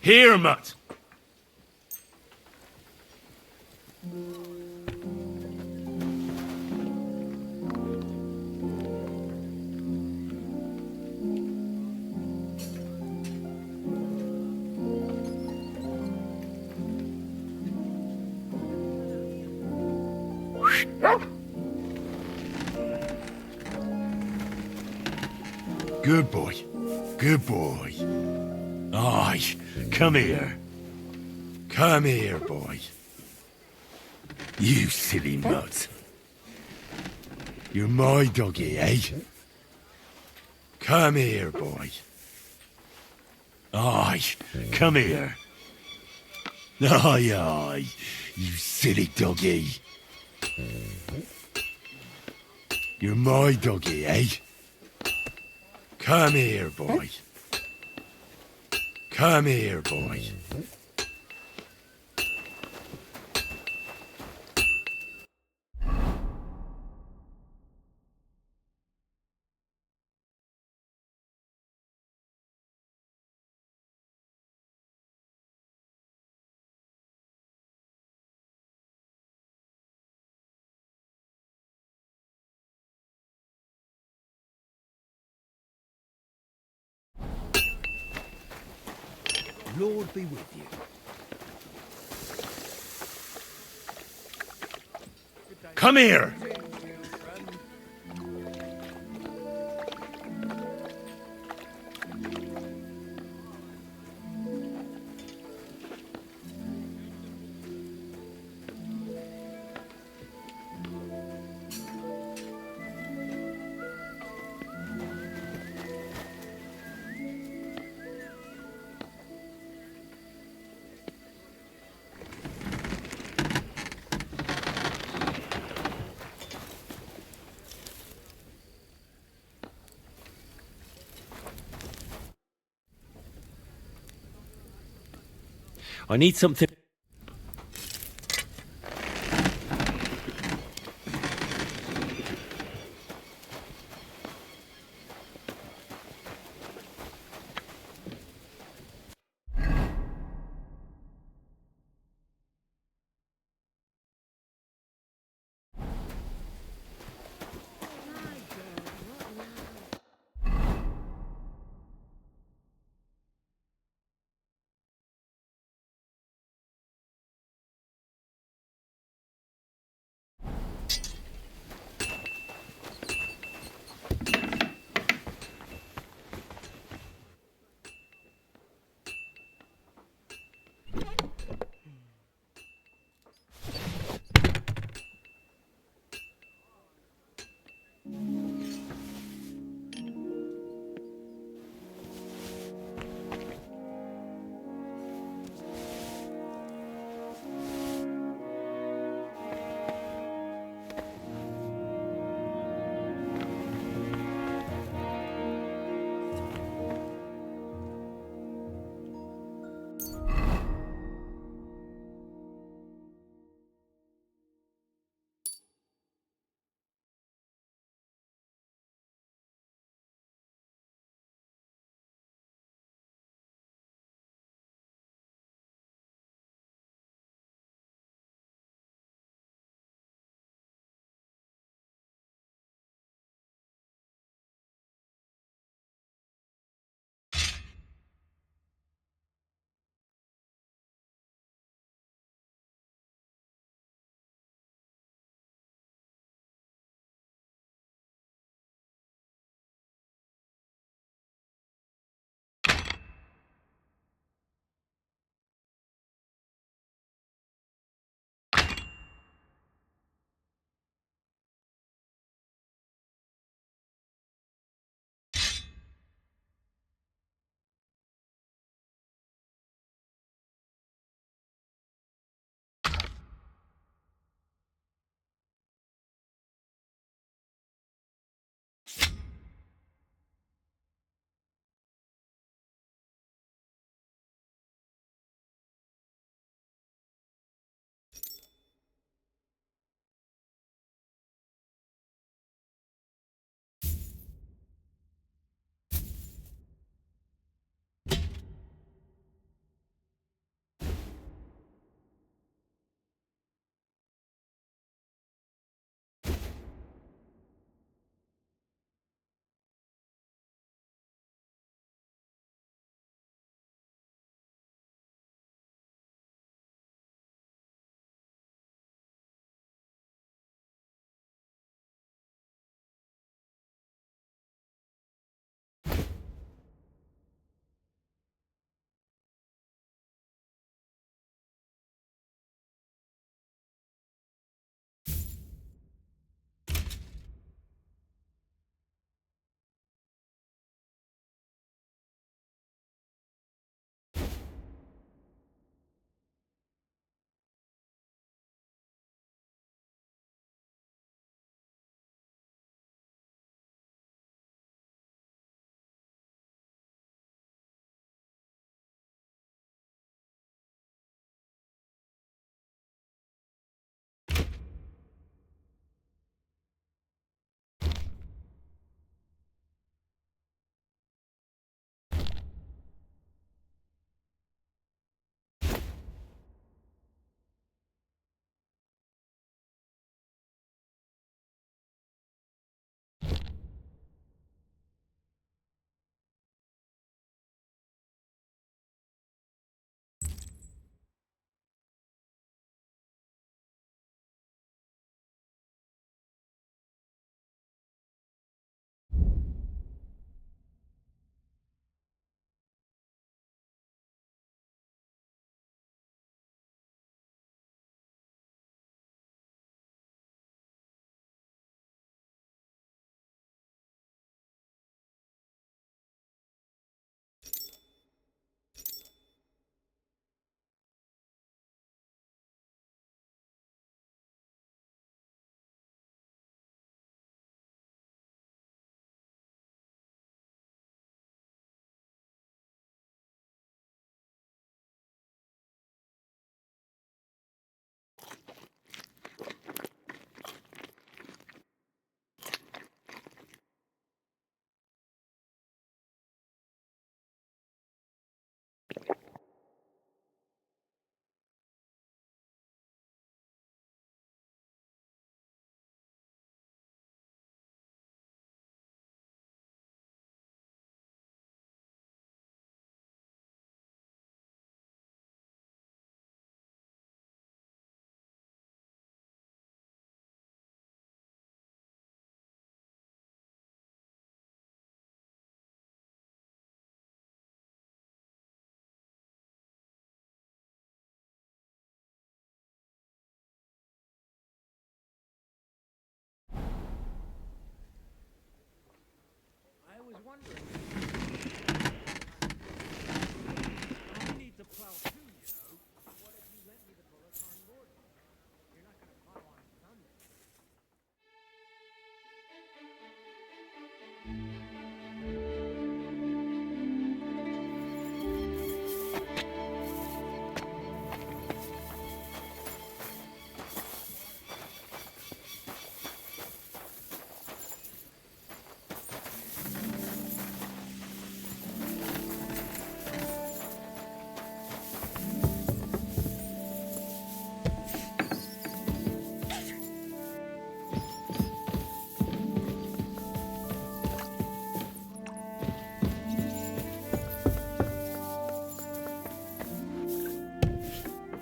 Here, mutt. Good boy. Good boy. Aye, come here. Come here, boy. You silly mutt. You're my doggy, eh? Come here, boy. Aye, come here. Aye, aye, you silly doggy. You're my doggy, eh? Come here, boy. Come here, boy. Lord be with you. Come here. I need something.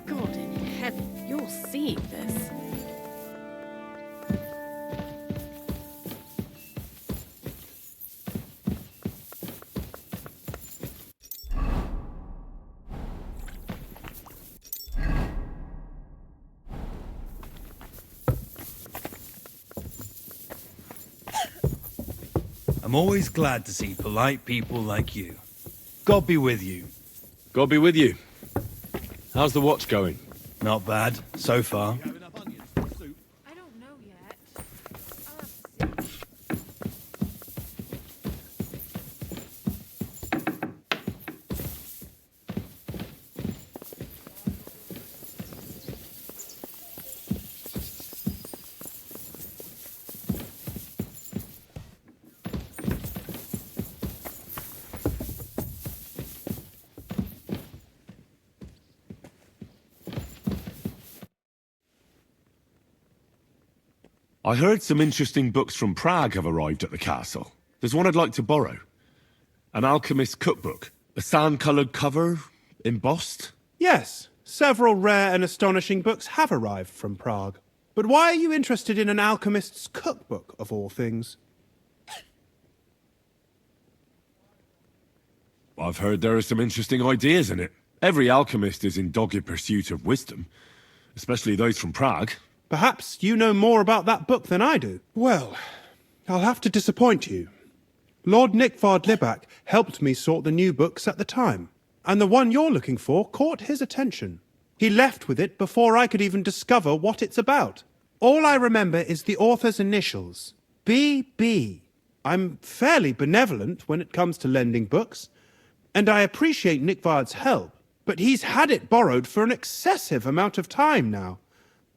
God in heaven, you're seeing this. I'm always glad to see polite people like you. God be with you. God be with you. How's the watch going? Not bad, so far. I don't know yet. I'll have to see. I heard some interesting books from Prague have arrived at the castle. There's one I'd like to borrow. An alchemist's cookbook. A sand-coloured cover, embossed. Yes, several rare and astonishing books have arrived from Prague. But why are you interested in an alchemist's cookbook, of all things? I've heard there are some interesting ideas in it. Every alchemist is in dogged pursuit of wisdom, especially those from Prague. Perhaps you know more about that book than I do. Well, I'll have to disappoint you. Lord Nickvard Libak helped me sort the new books at the time, and the one you're looking for caught his attention. He left with it before I could even discover what it's about. All I remember is the author's initials, B.B. I'm fairly benevolent when it comes to lending books, and I appreciate Nickvard's help, but he's had it borrowed for an excessive amount of time now.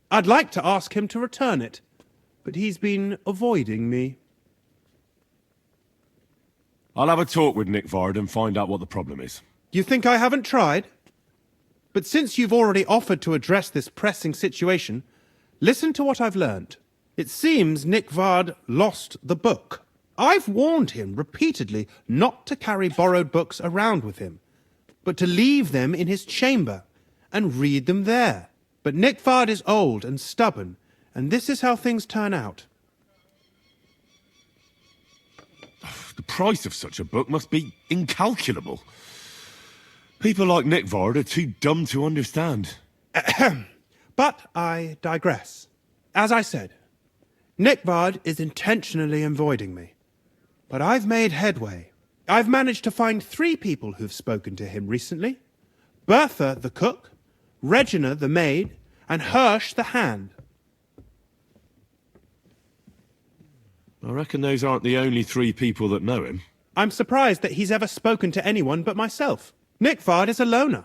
I'd like to ask him to return it, but he's been avoiding me. I'll have a talk with Nickvard and find out what the problem is. You think I haven't tried? But since you've already offered to address this pressing situation, listen to what I've learned. It seems Nickvard lost the book. I've warned him repeatedly not to carry borrowed books around with him, but to leave them in his chamber and read them there. But Nickvard is old and stubborn, and this is how things turn out. The price of such a book must be incalculable. People like Nickvard are too dumb to understand. But I digress. As I said, Nickvard is intentionally avoiding me. But I've made headway. I've managed to find 3 people who've spoken to him recently. Bertha, the cook, Regina, the maid, and Hirsch, the hand. I reckon those aren't the only 3 people that know him. I'm surprised that he's ever spoken to anyone but myself. Nickvard is a loner,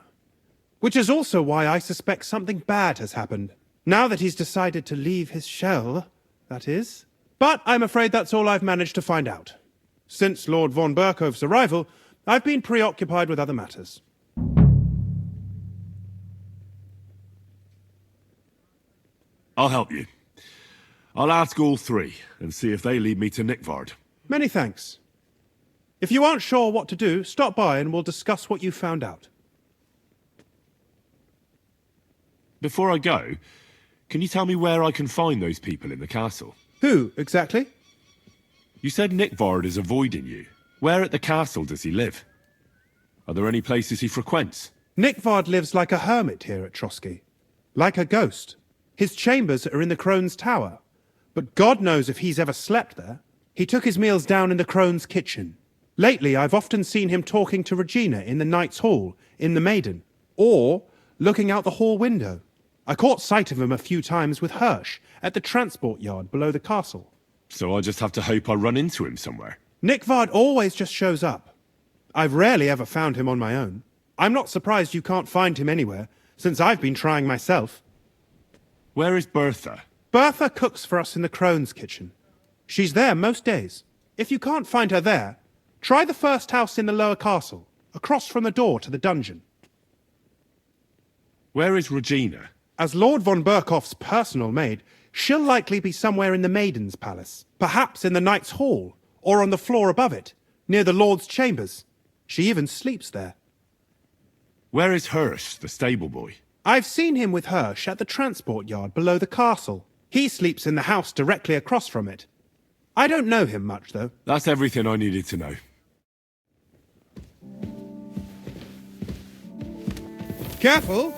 which is also why I suspect something bad has happened. Now that he's decided to leave his shell, that is. But I'm afraid that's all I've managed to find out. Since Lord von Berkhove's arrival, I've been preoccupied with other matters. I'll help you. I'll ask all 3 and see if they lead me to Nickvard. Many thanks. If you aren't sure what to do, stop by and we'll discuss what you found out. Before I go, can you tell me where I can find those people in the castle? Who, exactly? You said Nickvard is avoiding you. Where at the castle does he live? Are there any places he frequents? Nickvard lives like a hermit here at Trotsky. Like a ghost. His chambers are in the Crone's Tower. But God knows if he's ever slept there. He took his meals down in the Crone's kitchen. Lately, I've often seen him talking to Regina in the Knight's Hall, in the Maiden, or looking out the hall window. I caught sight of him a few times with Hirsch at the transport yard below the castle. So I just have to hope I run into him somewhere. Nickvard always just shows up. I've rarely ever found him on my own. I'm not surprised you can't find him anywhere, since I've been trying myself. Where is Bertha? Bertha cooks for us in the Crone's kitchen. She's there most days. If you can't find her there, try the first house in the lower castle, across from the door to the dungeon. Where is Regina? As Lord von Berkoff's personal maid, she'll likely be somewhere in the Maiden's Palace, perhaps in the Knight's Hall, or on the floor above it, near the Lord's chambers. She even sleeps there. Where is Hirsch, the stable boy? I've seen him with Hirsch at the transport yard below the castle. He sleeps in the house directly across from it. I don't know him much, though. That's everything I needed to know. Careful!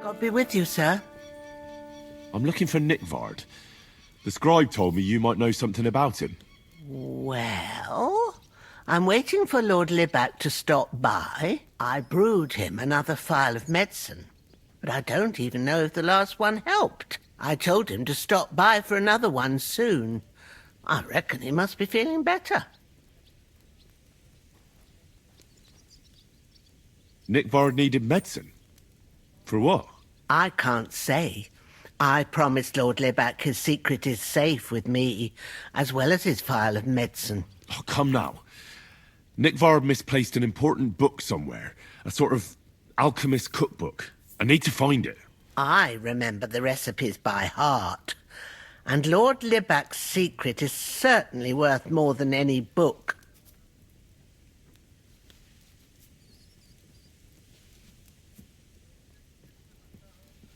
God be with you, sir. I'm looking for Nickvard. The scribe told me you might know something about him. Well, I'm waiting for Lord Libac to stop by. I brewed him another phial of medicine, but I don't even know if the last one helped. I told him to stop by for another one soon. I reckon he must be feeling better. Nickvard needed medicine? For what? I can't say. I promised Lord Libac his secret is safe with me, as well as his phial of medicine. Oh, come now. Nickvard misplaced an important book somewhere. A sort of alchemist cookbook. I need to find it. I remember the recipes by heart. And Lord Libac's secret is certainly worth more than any book.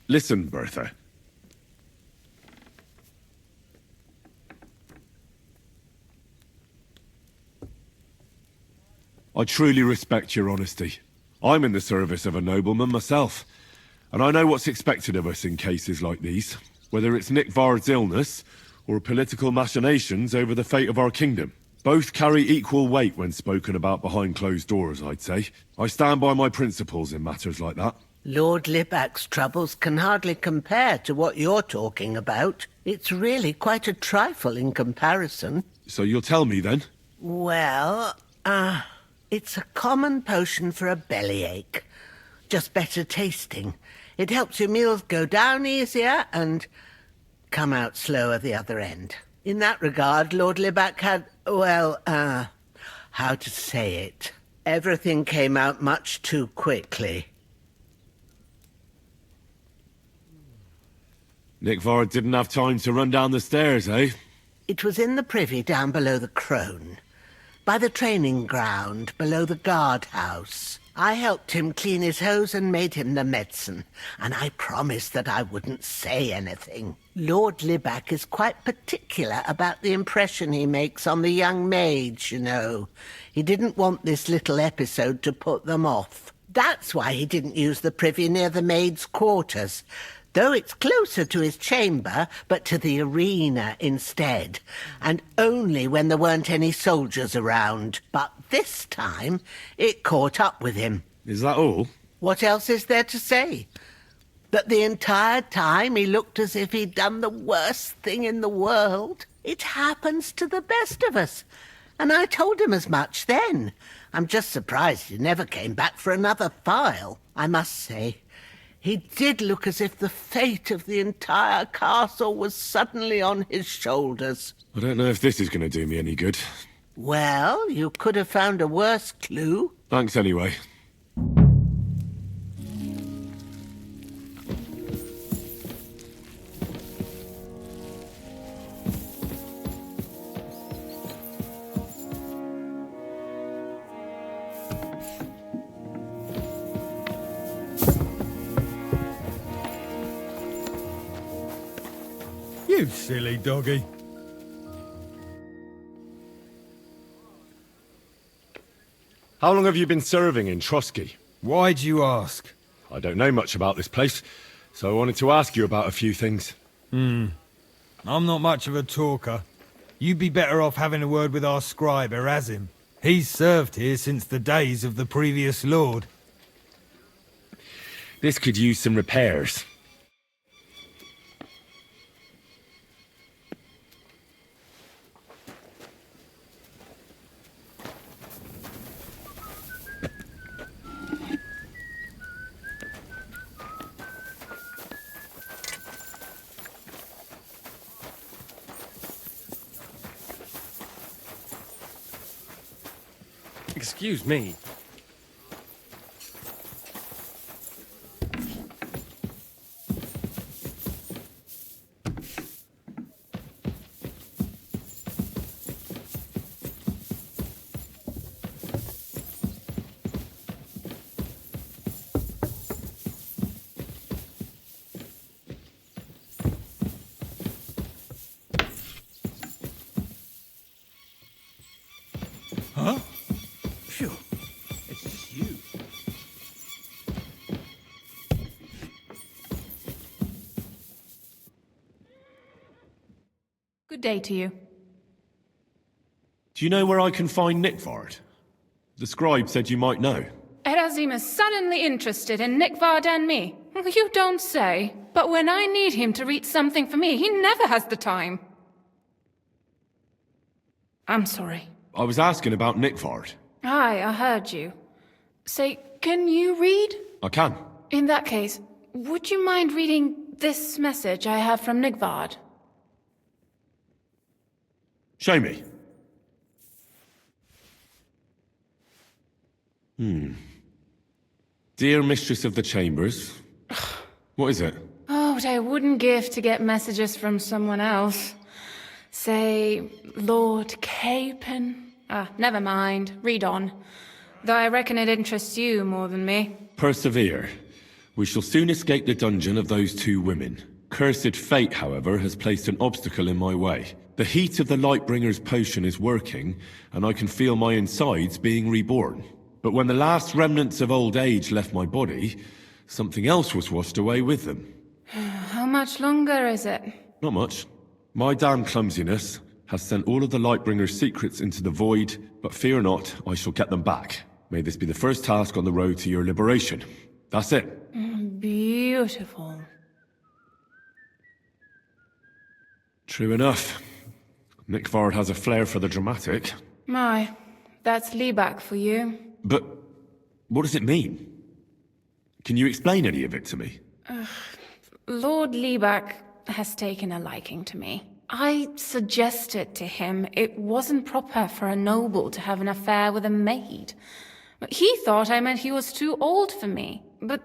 Listen, Bertha. I truly respect your honesty. I'm in the service of a nobleman myself, and I know what's expected of us in cases like these, whether it's Nickvard's illness or political machinations over the fate of our kingdom. Both carry equal weight when spoken about behind closed doors, I'd say. I stand by my principles in matters like that. Lord Libac's troubles can hardly compare to what you're talking about. It's really quite a trifle in comparison. So you'll tell me then? Well, it's a common potion for a bellyache. Just better tasting. It helps your meals go down easier and come out slower the other end. In that regard, Lord Libac had, well, how to say it? Everything came out much too quickly. Nickvard didn't have time to run down the stairs, eh? It was in the privy down below the Crone, by the training ground below the guardhouse. I helped him clean his hose and made him the medicine, and I promised that I wouldn't say anything. Lord Libac is quite particular about the impression he makes on the young maids, you know. He didn't want this little episode to put them off. That's why he didn't use the privy near the maids' quarters, though it's closer to his chamber, but to the arena instead, and only when there weren't any soldiers around. But this time, it caught up with him. Is that all? What else is there to say? That the entire time he looked as if he'd done the worst thing in the world. It happens to the best of us, and I told him as much then. I'm just surprised he never came back for another file, I must say. He did look as if the fate of the entire castle was suddenly on his shoulders. I don't know if this is going to do me any good. Well, you could have found a worse clue. Thanks anyway. You, You silly doggy. How long have you been serving in Trotsky? Why'd you ask? I don't know much about this place, so I wanted to ask you about a few things. I'm not much of a talker. You'd be better off having a word with our scribe, Erasim. He's served here since the days of the previous lord. This could use some repairs. Excuse me. Huh? Phew. It's just you. Good day to you. Do you know where I can find Nickvard? The scribe said you might know. Erasim is suddenly interested in Nickvard and me. You don't say. But when I need him to read something for me, he never has the time. I'm sorry. I was asking about Nickvard. Aye, I heard you. Say, can you read? I can. In that case, would you mind reading this message I have from Nickvard? Show me. Dear Mistress of the Chambers. What is it? Oh, what I wouldn't give to get messages from someone else. Say, Lord Capen. Never mind. Read on. Though I reckon it interests you more than me. Persevere. We shall soon escape the dungeon of those two women. Cursed fate, however, has placed an obstacle in my way. The heat of the Lightbringer's potion is working, and I can feel my insides being reborn. But when the last remnants of old age left my body, something else was washed away with them. How much longer is it? Not much. My damn clumsiness has sent all of the Lightbringer's secrets into the void, but fear not, I shall get them back. May this be the first task on the road to your liberation. That's it. Beautiful. True enough. Nickvard has a flair for the dramatic. My, that's Liebach for you. But what does it mean? Can you explain any of it to me? Lord Liebach has taken a liking to me. I suggested to him it wasn't proper for a noble to have an affair with a maid. He thought I meant he was too old for me. But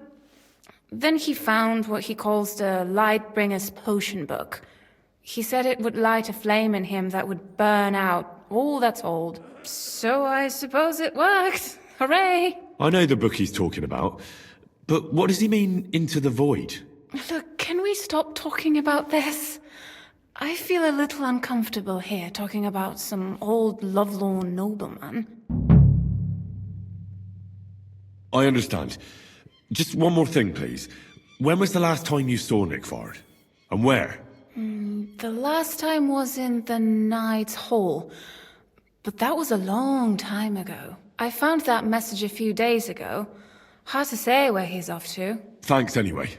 then he found what he calls the Lightbringer's potion book. He said it would light a flame in him that would burn out all that's old. So I suppose it worked. Hooray! I know the book he's talking about, but what does he mean, into the void? Look, can we stop talking about this? I feel a little uncomfortable here talking about some old lovelorn nobleman. I understand. Just one more thing, please. When was the last time you saw Nickvard? And where? The last time was in the Knight's Hall, but that was a long time ago. I found that message a few days ago. Hard to say where he's off to. Thanks anyway.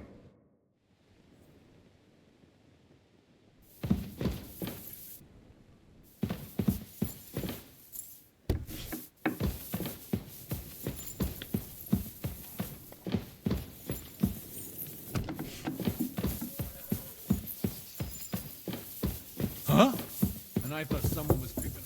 Huh? And I thought someone was creeping around.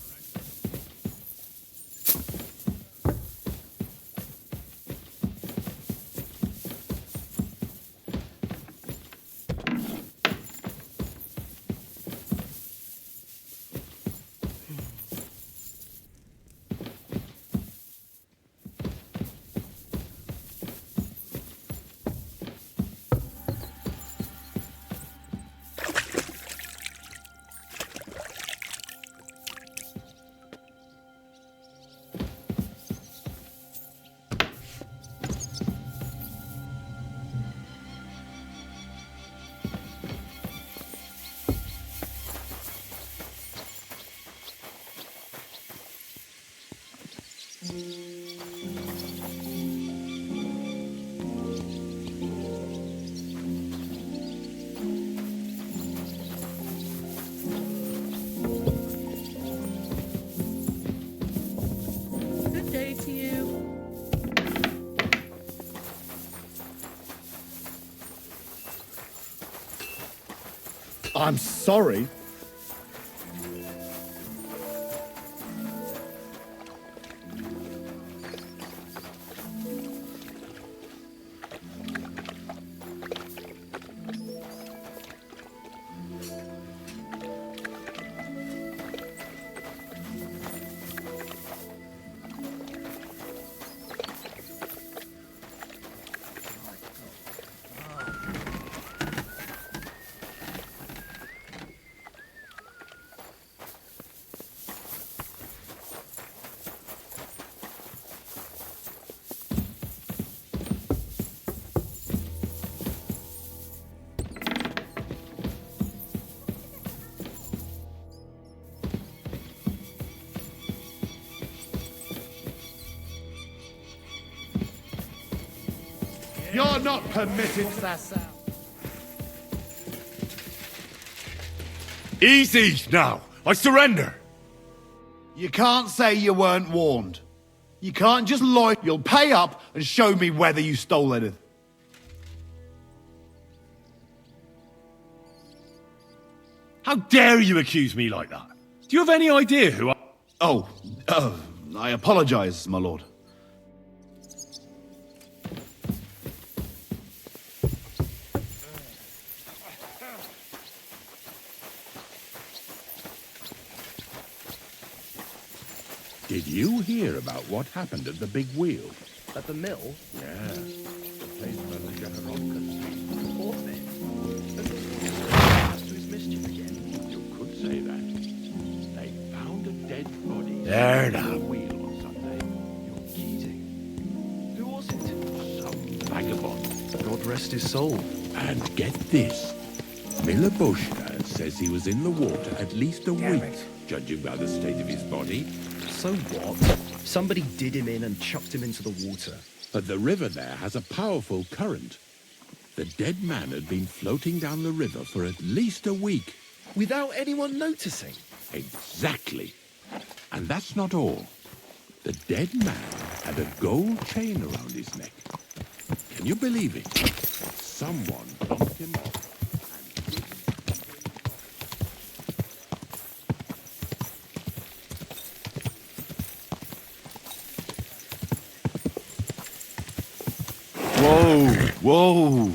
Good day to you. I'm sorry. You're not permitted. Easy now! I surrender! You can't say you weren't warned. You can't just lie. You'll pay up and show me whether you stole anything. How dare you accuse me like that? Do you have any idea who I... Oh, I apologize, my lord. Did you hear about what happened at the big wheel? At the mill? Yeah. The place where the Jaharonka Street. Poor thing. Has to his mischief again. You could say that. They found a dead body. There at now. the wheel on Sunday. You're kidding. Who was it? Some vagabond. God rest his soul. And get this. Miloboshka says he was in the water at least a week, judging by the state of his body. So what? Somebody did him in and chucked him into the water. But the river there has a powerful current. The dead man had been floating down the river for at least a week. Without anyone noticing? Exactly. And that's not all. The dead man had a gold chain around his neck. Can you believe it? Someone bumped him off. Whoa! Whoa!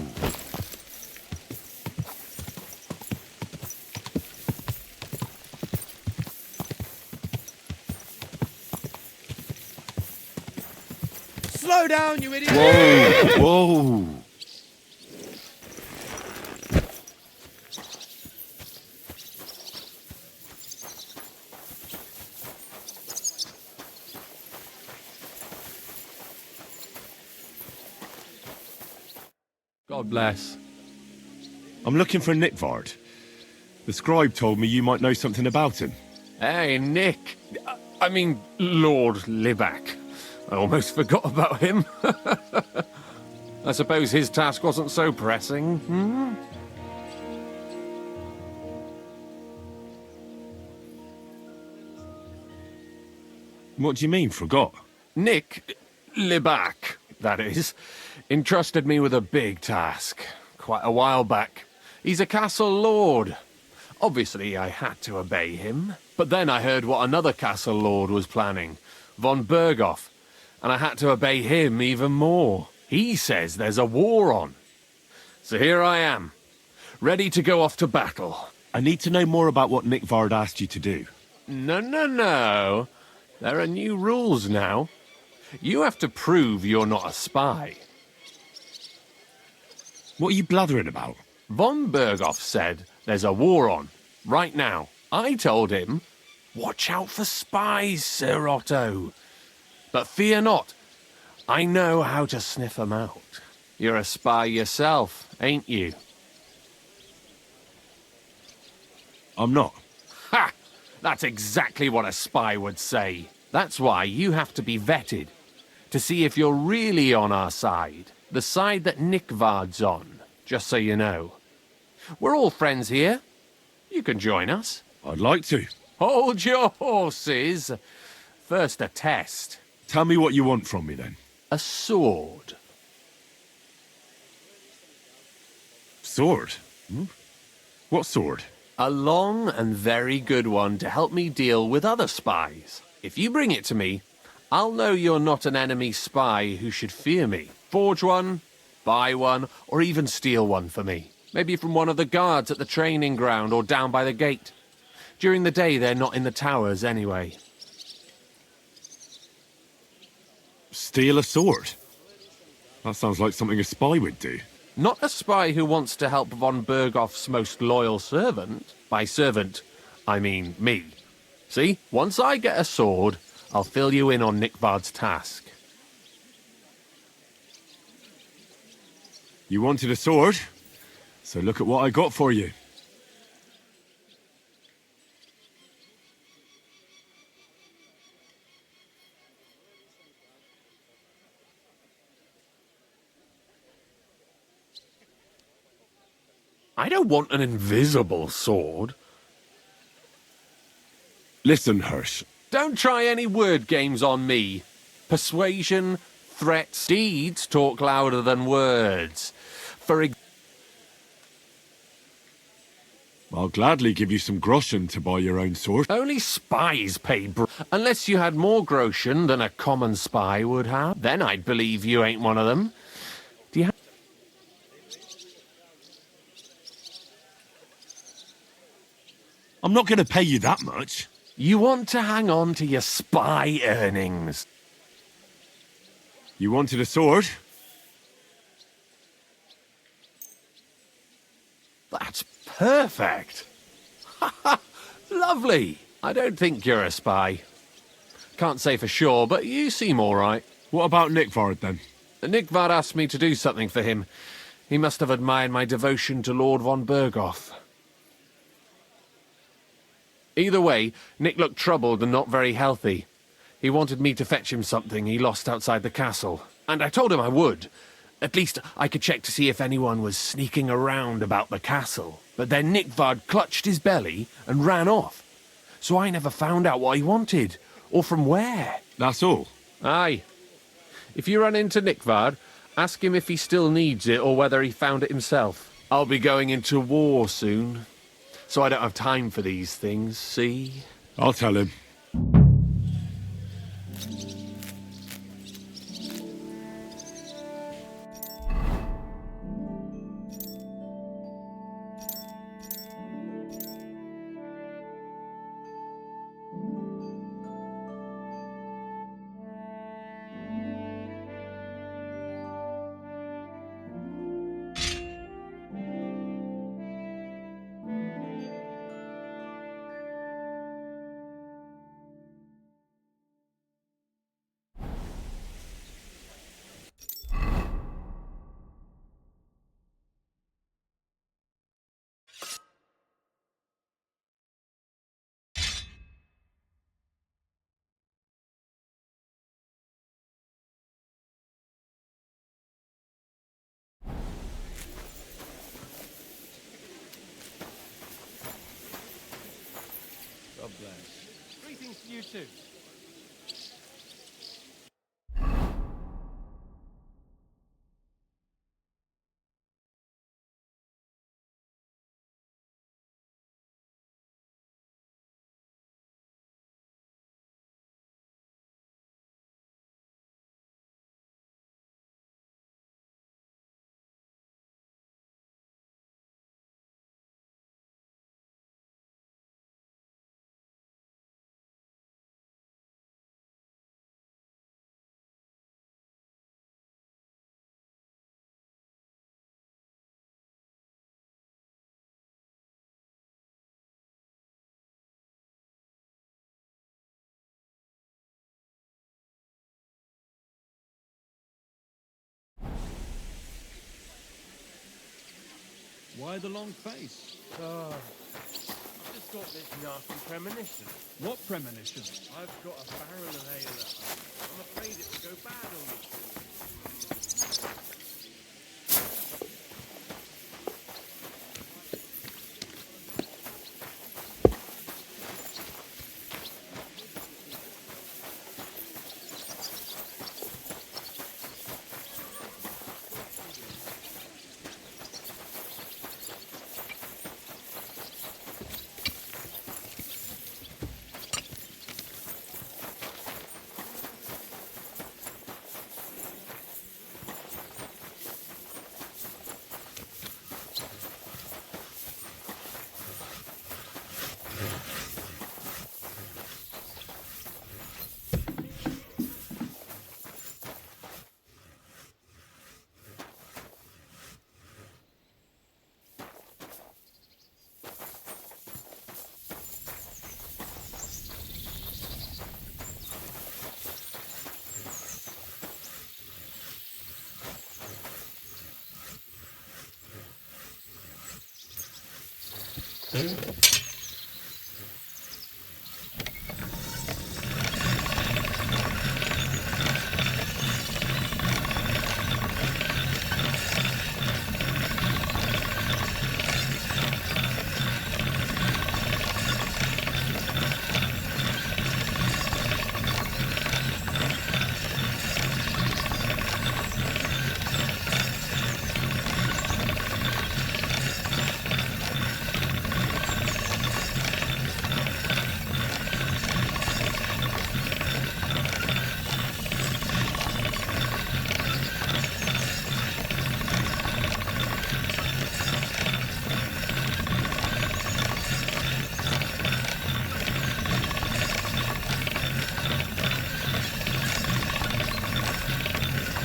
Slow down, you idiot! Whoa! Whoa! God bless. I'm looking for Nick Vard. The scribe told me you might know something about him. Hey, Nick. I mean, Lord Liback. I almost forgot about him. I suppose his task wasn't so pressing, hmm? What do you mean, forgot? Nick Liback, that is, entrusted me with a big task quite a while back. He's a castle lord. Obviously, I had to obey him. But then I heard what another castle lord was planning, von Berghoff, and I had to obey him even more. He says there's a war on. So here I am, ready to go off to battle. I need to know more about what Nick Vard asked you to do. No. There are new rules now. You have to prove you're not a spy. What are you blathering about? Von Berghoff said there's a war on, right now. I told him, watch out for spies, Sir Otto. But fear not, I know how to sniff them out. You're a spy yourself, ain't you? I'm not. Ha! That's exactly what a spy would say. That's why you have to be vetted, to see if you're really on our side, the side that Nickvard's on, just so you know. We're all friends here. You can join us. I'd like to. Hold your horses. First a test. Tell me what you want from me, then. A sword. Sword? What sword? A long and very good one to help me deal with other spies. If you bring it to me, I'll know you're not an enemy spy who should fear me. Forge one, buy one, or even steal one for me. Maybe from one of the guards at the training ground or down by the gate. During the day, they're not in the towers anyway. Steal a sword? That sounds like something a spy would do. Not a spy who wants to help von Berghoff's most loyal servant. By servant, I mean me. See, once I get a sword, I'll fill you in on Nickvard's task. You wanted a sword? So look at what I got for you. I don't want an invisible sword. Listen, Hirsch. Don't try any word games on me. Persuasion, threats, deeds talk louder than words. I'll gladly give you some groschen to buy your own sword. Only spies pay unless you had more groschen than a common spy would have. Then I'd believe you ain't one of them. Do you have... I'm not going to pay you that much. You want to hang on to your spy earnings. You wanted a sword? That's perfect. Lovely. I don't think you're a spy. Can't say for sure, but you seem all right. What about Nickvard, then? Nickvard asked me to do something for him. He must have admired my devotion to Lord von Berghoff. Either way, Nick looked troubled and not very healthy. He wanted me to fetch him something he lost outside the castle. And I told him I would. At least I could check to see if anyone was sneaking around about the castle. But then Nickvard clutched his belly and ran off. So I never found out what he wanted, or from where. That's all? Aye. If you run into Nickvard, ask him if he still needs it or whether he found it himself. I'll be going into war soon, so I don't have time for these things, see? I'll tell him. God bless. Greetings to you too. Why the long face? I'm just got this nasty premonition. What premonition? I've got a barrel of ale at home. I'm afraid it will go bad on me soon.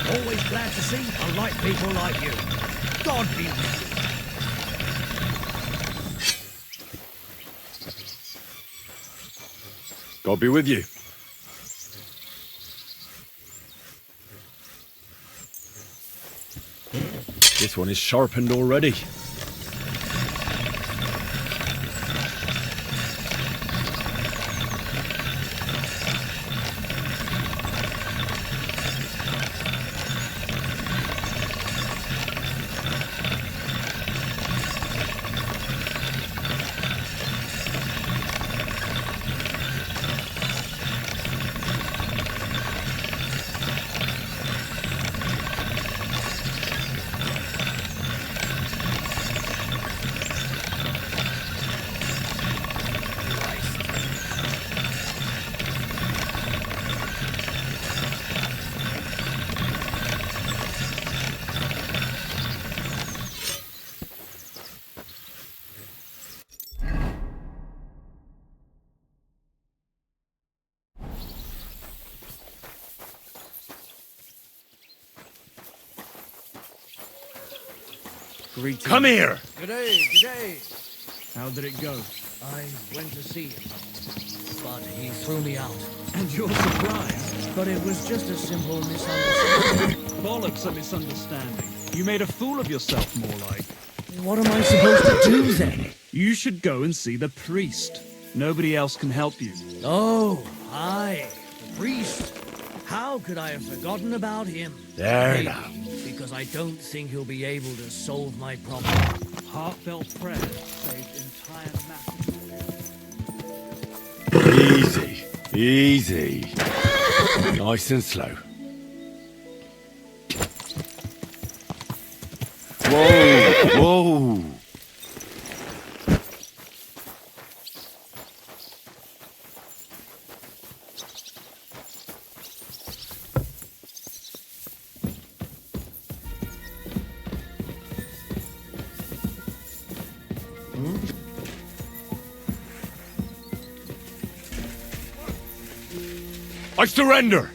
Always glad to see a light people like you. God be with you. God be with you. This one is sharpened already. Greetings. Come here! G'day, g'day. How did it go? I went to see him, but he threw me out. And you're surprised? But it was just a simple misunderstanding. Bollocks, a misunderstanding. You made a fool of yourself, more like. What am I supposed to do then? You should go and see the priest. Nobody else can help you. Oh, aye, the priest. How could I have forgotten about him? There Maybe now. because I don't think he'll be able to solve my problem. Heartfelt prayer saved entire masses. Easy, easy. Nice and slow. Whoa, whoa. I surrender!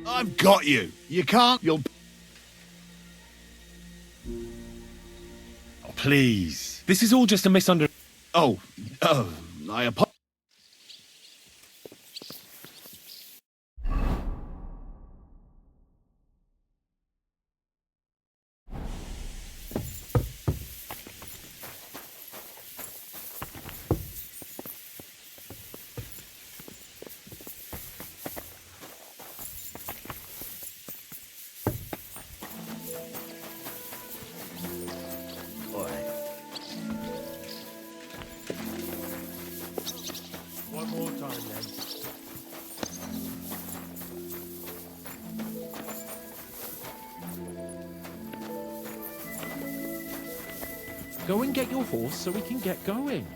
I've got you. You can't. You'll. Oh, please. This is all just a misunderstanding. Oh, I apologize. One more time, then. Go and get your horse so we can get going.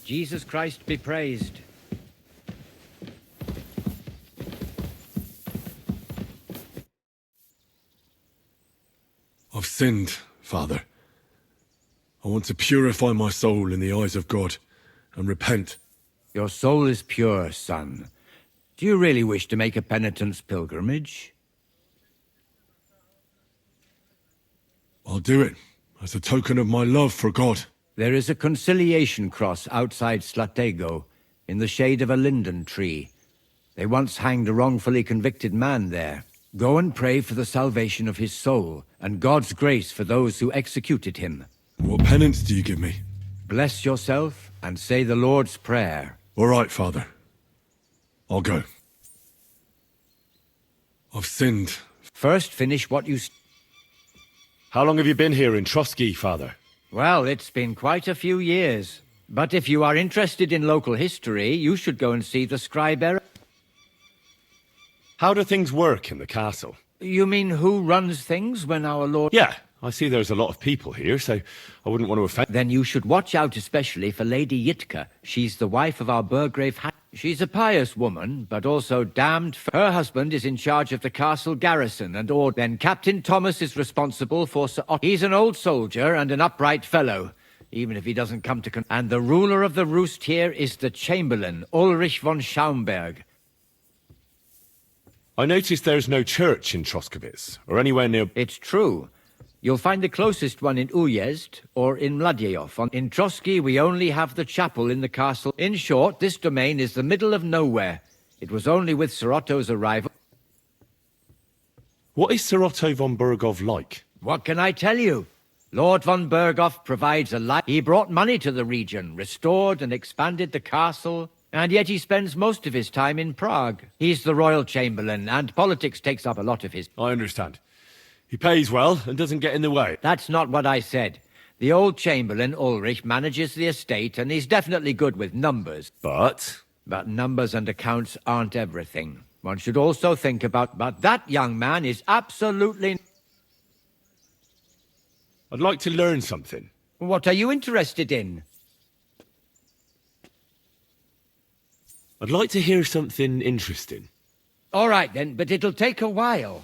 Jesus Christ be praised. I've sinned, Father. I want to purify my soul in the eyes of God and repent. Your soul is pure, son. Do you really wish to make a penitence pilgrimage? I'll do it as a token of my love for God. There is a conciliation cross outside Slatego, in the shade of a linden tree. They once hanged a wrongfully convicted man there. Go and pray for the salvation of his soul, and God's grace for those who executed him. What penance do you give me? Bless yourself, and say the Lord's Prayer. All right, Father. I'll go. I've sinned. First, finish what you... How long have you been here in Trotsky, Father? Well, it's been quite a few years. But if you are interested in local history, you should go and see the scribe error. How do things work in the castle? You mean who runs things when our Lord... Yeah, I see there's a lot of people here, so I wouldn't want to offend... Then you should watch out especially for Lady Yitka. She's the wife of our Burgrave... She's a pious woman, but also damned... Her husband is in charge of the castle garrison and all. Then Captain Thomas is responsible for Sir Otto. He's an old soldier and an upright fellow, even if he doesn't come to... And the ruler of the roost here is the Chamberlain, Ulrich von Schaumburg. I noticed there's no church in Troskowitz, or anywhere near... It's true. You'll find the closest one in Uyezd or in Mladyeyov. In Trotsky, we only have the chapel in the castle. In short, this domain is the middle of nowhere. It was only with Sir Otto's arrival... What is Sir Otto von Berghoff like? What can I tell you? Lord von Berghoff provides a life. He brought money to the region, restored and expanded the castle, and yet he spends most of his time in Prague. He's the royal chamberlain, and politics takes up a lot of his... I understand. He pays well and doesn't get in the way. That's not what I said. The old chamberlain, Ulrich, manages the estate, and he's definitely good with numbers. But numbers and accounts aren't everything. One should also think about... But that young man is absolutely... I'd like to learn something. What are you interested in? I'd like to hear something interesting. All right, then, but it'll take a while.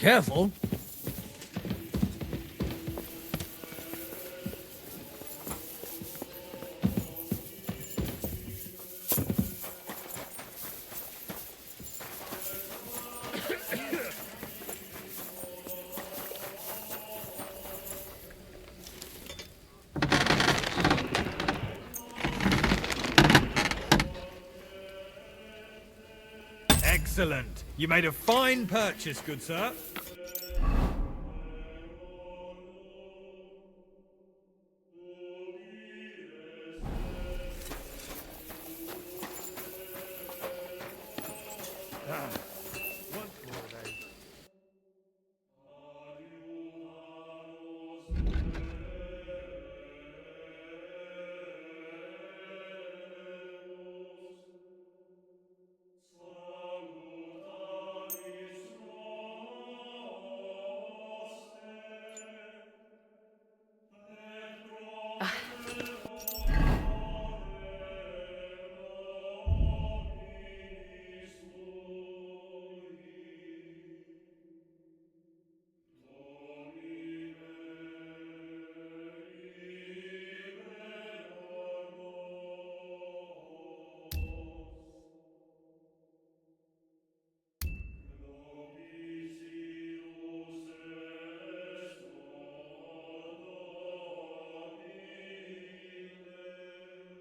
Careful. Excellent. You made a fine purchase, good sir.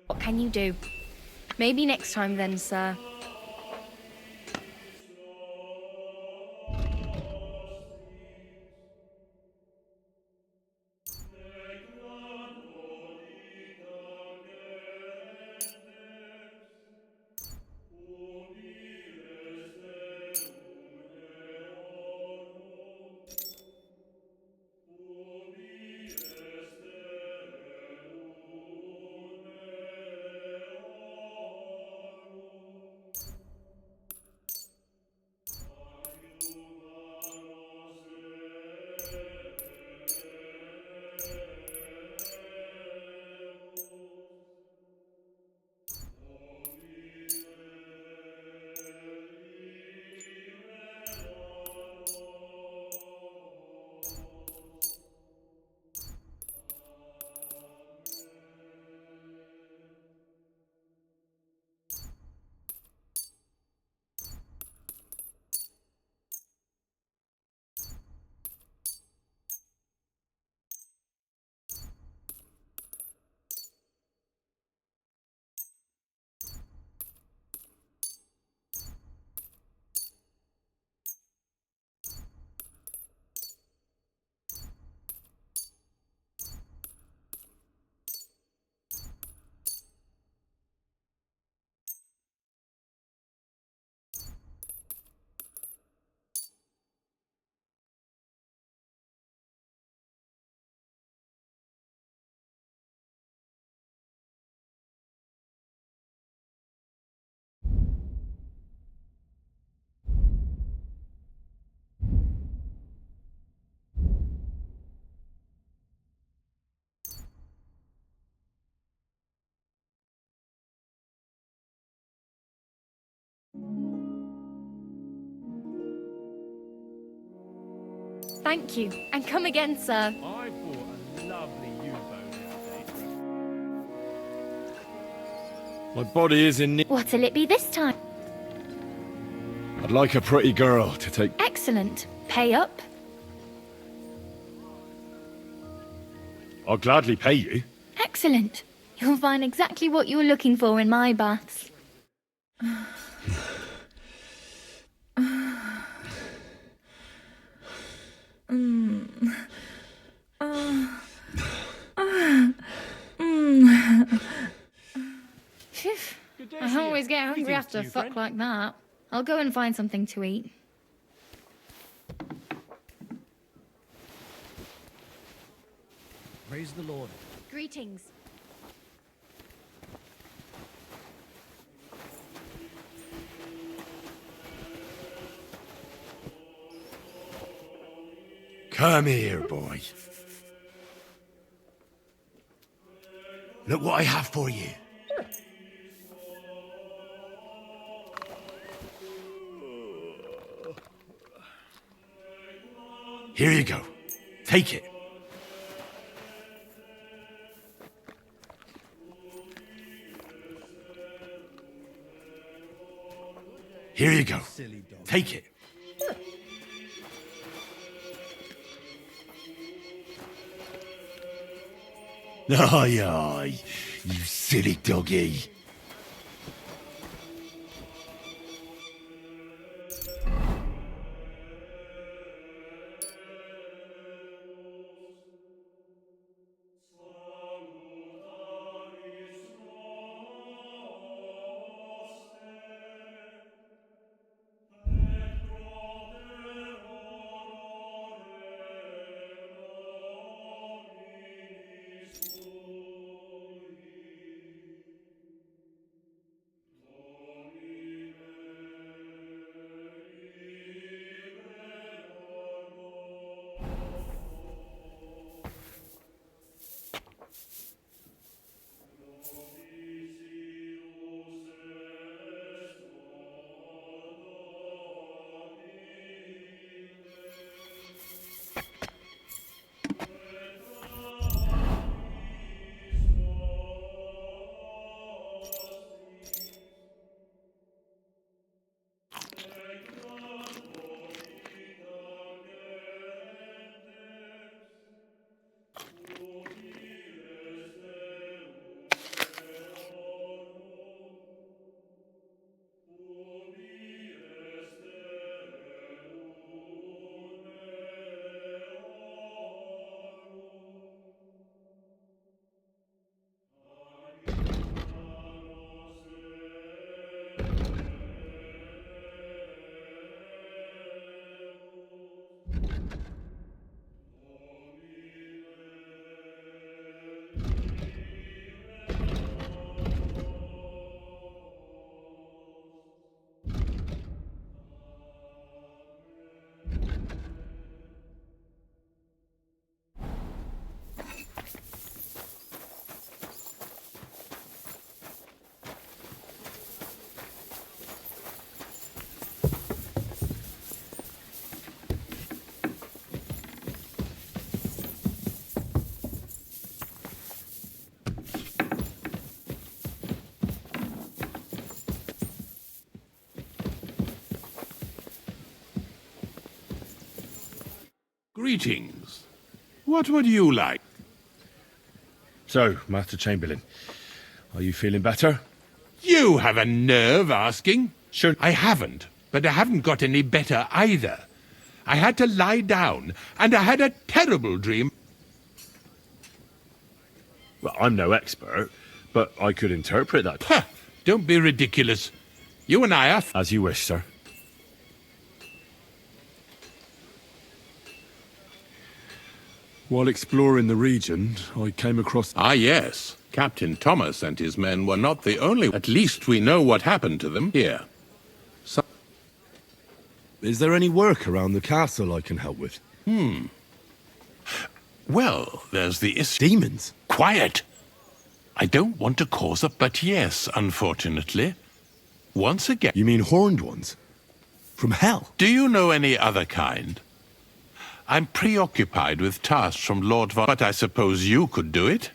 What can you do? Maybe next time then, sir. Thank you, and come again, sir. I bought a lovely U-boat the other day. My body is in need. What'll it be this time? I'd like a pretty girl to take... Excellent. Pay up? I'll gladly pay you. Excellent. You'll find exactly what you're looking for in my baths. I always get hungry after a fuck like that. I'll go and find something to eat. Praise the Lord. Greetings. Come here, boy. Look what I have for you. Here you go. Take it. Here you go. Take it. Aye, aye, you silly doggy. Greetings. What would you like? So, Master Chamberlain, are you feeling better? You have a nerve asking? Sure. I haven't, but I haven't got any better either. I had to lie down, and I had a terrible dream. Well, I'm no expert, but I could interpret that. Huh, don't be ridiculous. You and I are... As you wish, sir. While exploring the region, I came across... Ah, yes. Captain Thomas and his men were not the only... At least we know what happened to them here. Is there any work around the castle I can help with? Well, there's the issue... Demons? Quiet! I don't want to cause a... But yes, unfortunately. Once again... You mean horned ones? From hell? Do you know any other kind? I'm preoccupied with tasks from Lord Von... But I suppose you could do it?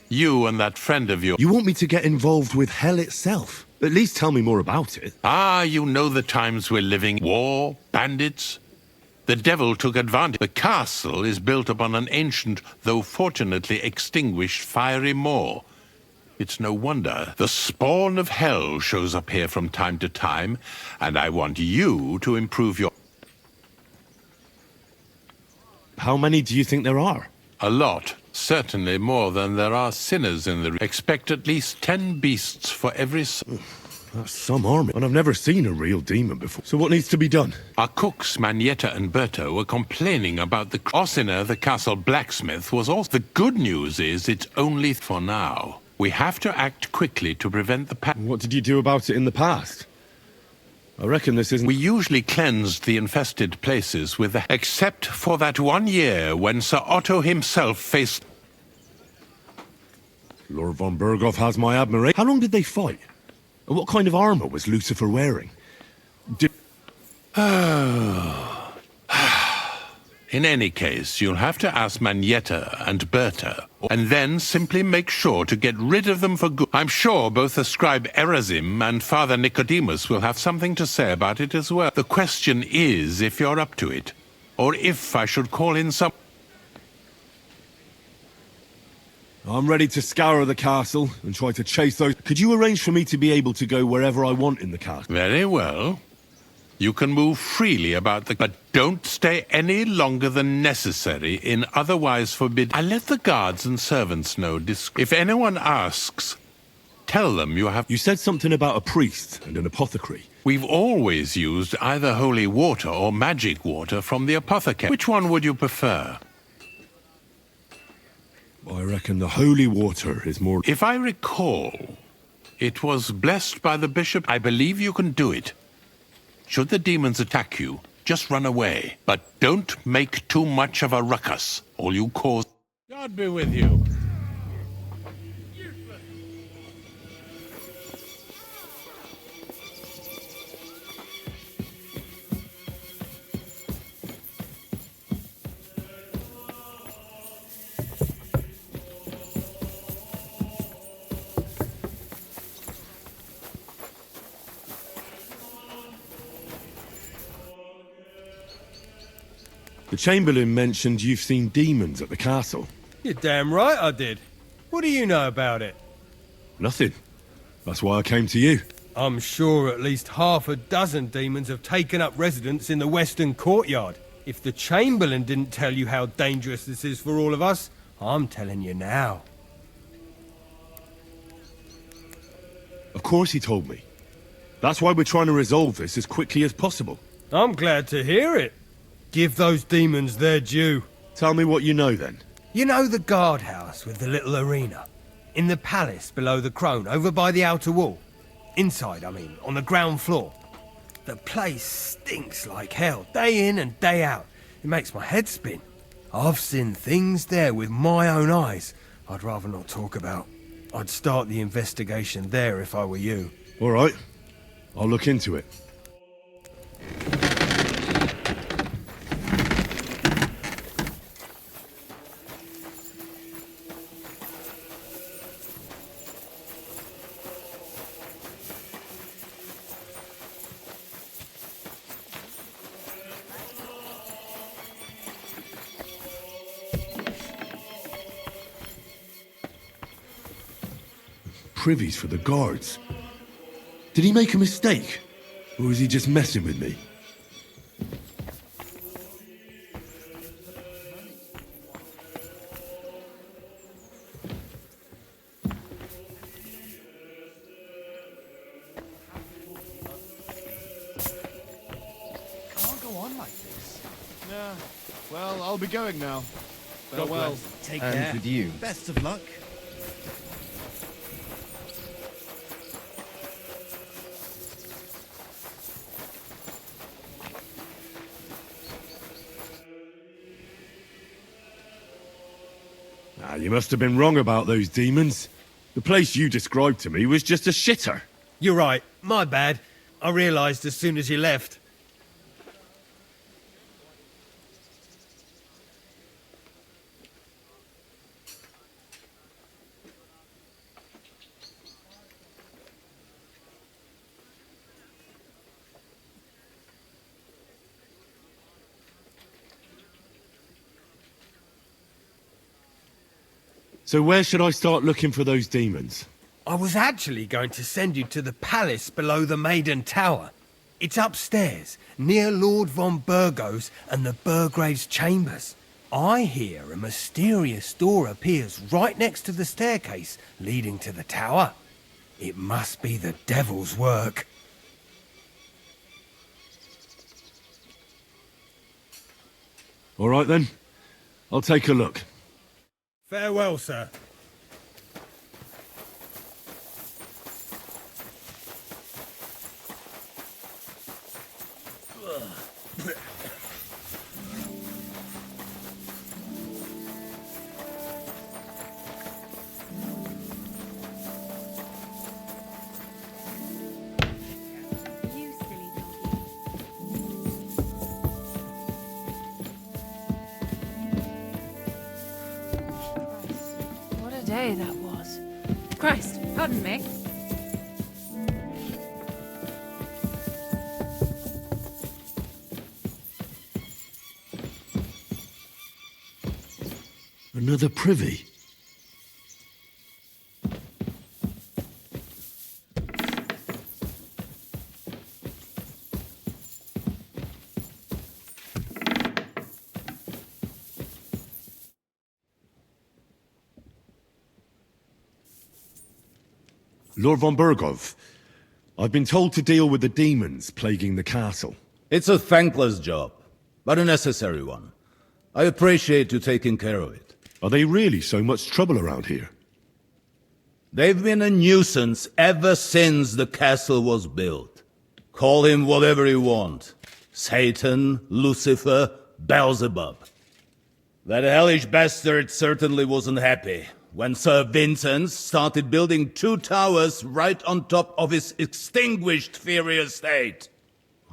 You and that friend of yours... You want me to get involved with hell itself? At least tell me more about it. Ah, you know the times we're living. War, bandits. The devil took advantage. The castle is built upon an ancient, though fortunately extinguished, fiery moor. It's no wonder the spawn of hell shows up here from time to time, and I want you to improve your... How many do you think there are? A lot. Certainly more than there are sinners in the... Expect at least 10 beasts for every... That's some army. And I've never seen a real demon before. So what needs to be done? Our cooks, Manietta and Berto, were complaining about the... Ossiner, the castle blacksmith, was also... The good news is it's only for now. We have to act quickly to prevent the... What did you do about it in the past? I reckon this isn't... We usually cleansed the infested places with the... Except for that one year when Sir Otto himself faced... Lord von Berghoff has my admiration. How long did they fight? And what kind of armor was Lucifer wearing? In In any case, you'll have to ask Manietta and Berta, and then simply make sure to get rid of them for good. I'm sure both the scribe Erasim and Father Nicodemus will have something to say about it as well. The question is if you're up to it, or if I should call in some... I'm ready to scour the castle and try to chase those... Could you arrange for me to be able to go wherever I want in the castle? Very well. You can move freely about the... But don't stay any longer than necessary in otherwise forbid... I'll let the guards and servants know. If anyone asks, tell them you have... You said something about a priest and an apothecary. We've always used either holy water or magic water from the apothecary. Which one would you prefer? I reckon the holy water is more... If I recall, it was blessed by the bishop. I believe you can do it. Should the demons attack you, just run away. But don't make too much of a ruckus. All you cause... God be with you. The Chamberlain mentioned you've seen demons at the castle. You're damn right I did. What do you know about it? Nothing. That's why I came to you. I'm sure at least half a dozen demons have taken up residence in the western courtyard. If the Chamberlain didn't tell you how dangerous this is for all of us, I'm telling you now. Of course he told me. That's why we're trying to resolve this as quickly as possible. I'm glad to hear it. Give those demons their due. Tell me what you know, then. You know the guardhouse with the little arena? In the palace below the crone, over by the outer wall? Inside, I mean, on the ground floor. The place stinks like hell, day in and day out. It makes my head spin. I've seen things there with my own eyes I'd rather not talk about. I'd start the investigation there if I were you. All right. I'll look into it. Privies for the guards. Did he make a mistake? Or was he just messing with me? Can't go on like this. Yeah. Well, I'll be going now. Farewell. Take care. And with you. Best of luck. You must have been wrong about those demons. The place you described to me was just a shitter. You're right. My bad. I realised as soon as you left. So where should I start looking for those demons? I was actually going to send you to the palace below the Maiden Tower. It's upstairs, near Lord von Burgos and the Burgrave's chambers. I hear a mysterious door appears right next to the staircase leading to the tower. It must be the devil's work. All right then. I'll take a look. Farewell, sir. day that was. Christ, pardon me. Another privy? Lord von Burgov, I've been told to deal with the demons plaguing the castle. It's a thankless job, but a necessary one. I appreciate you taking care of it. Are they really so much trouble around here? They've been a nuisance ever since the castle was built. Call him whatever you want. Satan, Lucifer, Beelzebub. That hellish bastard certainly wasn't happy when Sir Vincent started building 2 towers right on top of his extinguished fairy estate.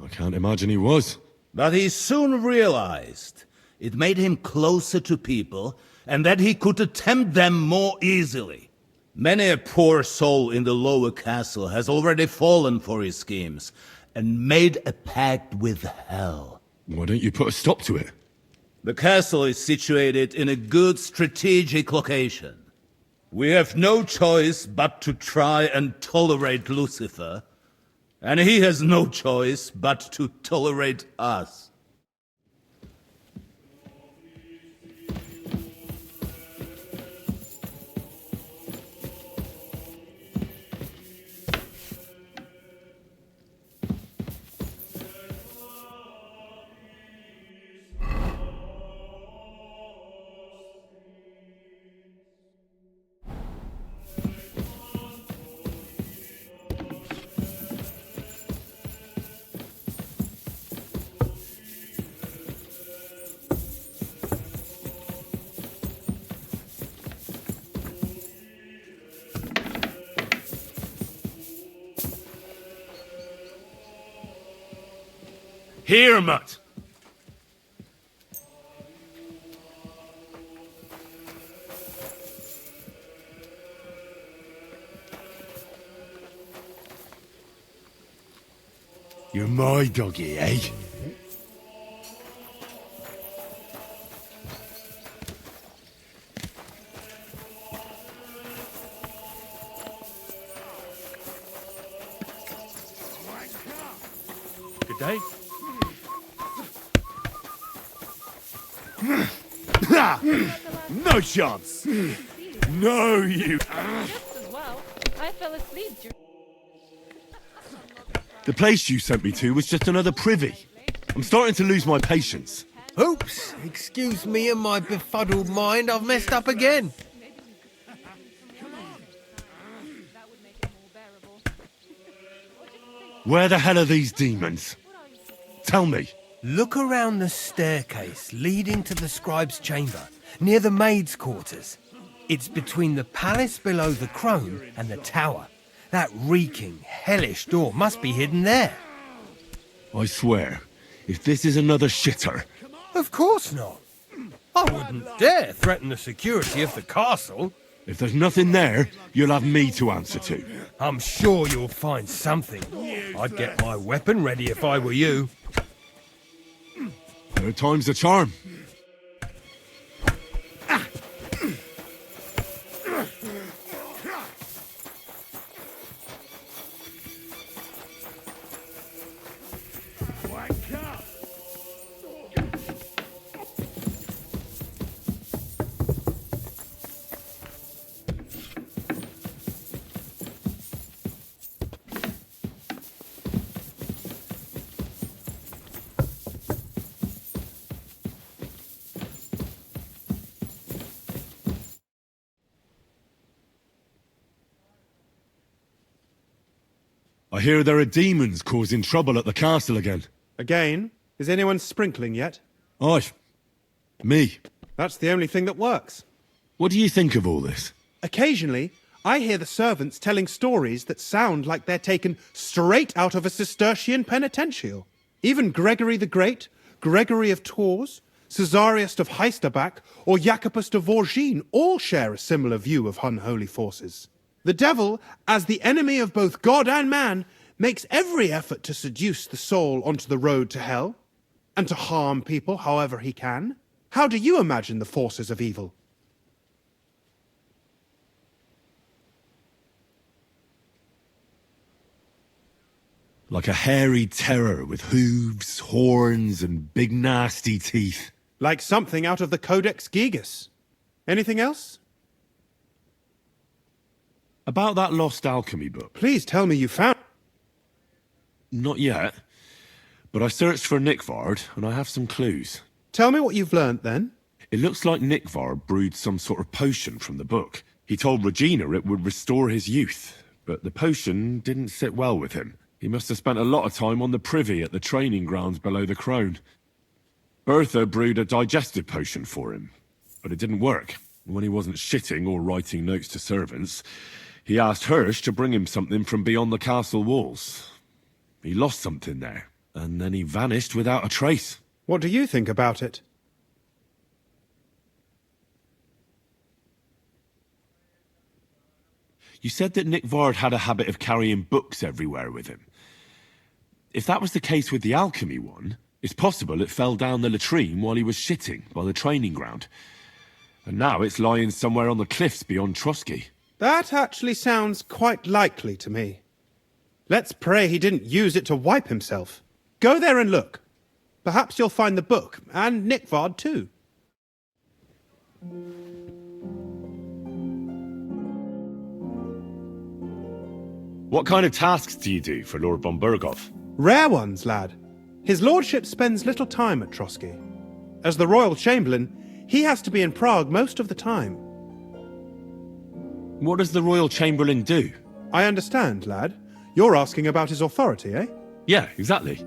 I can't imagine he was. But he soon realized it made him closer to people and that he could attempt them more easily. Many a poor soul in the lower castle has already fallen for his schemes and made a pact with hell. Why don't you put a stop to it? The castle is situated in a good strategic location. We have no choice but to try and tolerate Lucifer, and he has no choice but to tolerate us. Here, Mutt! You're my doggy, eh? Good day. No chance! No, you... Just as well. I fell asleep during... The place you sent me to was just another privy. I'm starting to lose my patience. Oops, excuse me and my befuddled mind, I've messed up again. Where the hell are these demons? Tell me. Look around the staircase leading to the scribe's chamber, near the maid's quarters. It's between the palace below the crone and the tower. That reeking, hellish door must be hidden there. I swear, if this is another shitter... Of course not. I wouldn't dare threaten the security of the castle. If there's nothing there, you'll have me to answer to. I'm sure you'll find something. I'd get my weapon ready if I were you. Third time's the charm. I hear there are demons causing trouble at the castle again. Again? Is anyone sprinkling yet? Me. That's the only thing that works. What do you think of all this? Occasionally, I hear the servants telling stories that sound like they're taken straight out of a Cistercian penitential. Even Gregory the Great, Gregory of Tours, Caesarius of Heisterbach or Jacobus de Vorgine all share a similar view of unholy forces. The devil, as the enemy of both God and man, makes every effort to seduce the soul onto the road to hell, and to harm people however he can. How do you imagine the forces of evil? Like a hairy terror with hooves, horns, and big nasty teeth. Like something out of the Codex Gigas. Anything else? About that lost alchemy book. Please tell me you found... Not yet, but I searched for Nickvard, and I have some clues. Tell me what you've learnt, then. It looks like Nickvard brewed some sort of potion from the book. He told Regina it would restore his youth, but the potion didn't sit well with him. He must have spent a lot of time on the privy at the training grounds below the Crone. Bertha brewed a digestive potion for him, but it didn't work. When he wasn't shitting or writing notes to servants, he asked Hirsch to bring him something from beyond the castle walls. He lost something there, and then he vanished without a trace. What do you think about it? You said that Nickvard had a habit of carrying books everywhere with him. If that was the case with the alchemy one, it's possible it fell down the latrine while he was shitting by the training ground. And now it's lying somewhere on the cliffs beyond Trotsky. That actually sounds quite likely to me. Let's pray he didn't use it to wipe himself. Go there and look. Perhaps you'll find the book, and Nickvard too. What kind of tasks do you do for Lord von Berghoff? Rare ones, lad. His lordship spends little time at Trotsky. As the Royal Chamberlain, he has to be in Prague most of the time. What does the Royal Chamberlain do? I understand, lad. You're asking about his authority, eh? Yeah, exactly.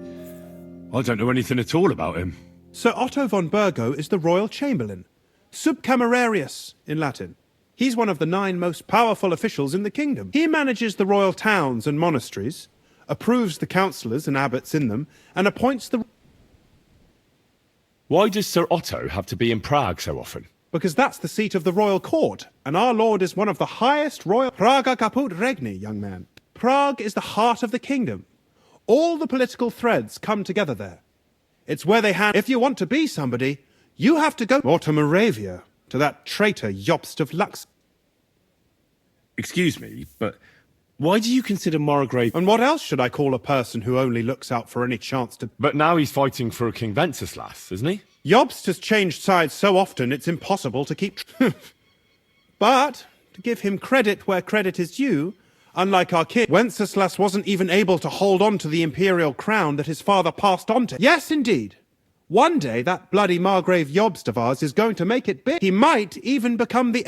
I don't know anything at all about him. Sir Otto von Burgo is the Royal Chamberlain. Subcamerarius, in Latin. He's one of the 9 most powerful officials in the kingdom. He manages the royal towns and monasteries, approves the councillors and abbots in them, and appoints the... Why does Sir Otto have to be in Prague so often? Because that's the seat of the royal court, and our lord is one of the highest royal... Praga caput regni, young man. Prague is the heart of the kingdom. All the political threads come together there. It's where they hand... If you want to be somebody, you have to go... Or to Moravia, to that traitor Jobst of Lux... Excuse me, but why do you consider Margrave... And what else should I call a person who only looks out for any chance to... But now he's fighting for King Wenceslas, isn't he? Jobst has changed sides so often it's impossible to keep... But, to give him credit where credit is due, unlike our king, Wenceslas wasn't even able to hold on to the imperial crown that his father passed on to... Yes, indeed. One day that bloody Margrave Jobst of ours is going to make it big. He might even become the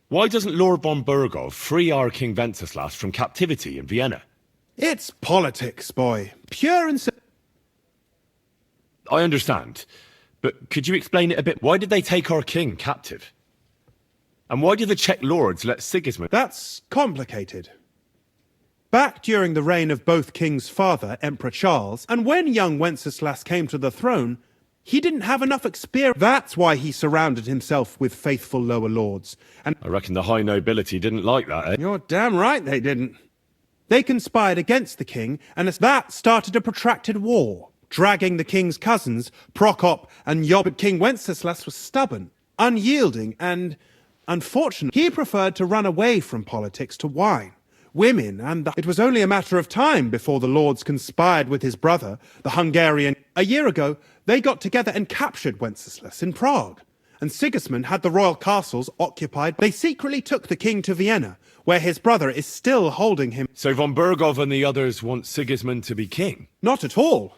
Why doesn't Lord von Berghoff free our King Wenceslas from captivity in Vienna? It's politics, boy. Pure and simple. I understand, but could you explain it a bit? Why did they take our king captive? And why did the Czech lords let Sigismund... That's complicated. Back during the reign of both King's father, Emperor Charles, and when young Wenceslas came to the throne, he didn't have enough experience. That's why he surrounded himself with faithful lower lords. And I reckon the high nobility didn't like that, eh? You're damn right they didn't. They conspired against the king, and that started a protracted war, dragging the king's cousins, Prokop and Job. But King Wenceslas was stubborn, unyielding, and, unfortunately, he preferred to run away from politics to wine, women, and It was only a matter of time before the lords conspired with his brother, the Hungarian. A year ago, they got together and captured Wenceslas in Prague, and Sigismund had the royal castles occupied. They secretly took the king to Vienna, where his brother is still holding him. So von Berghoff and the others want Sigismund to be king? Not at all.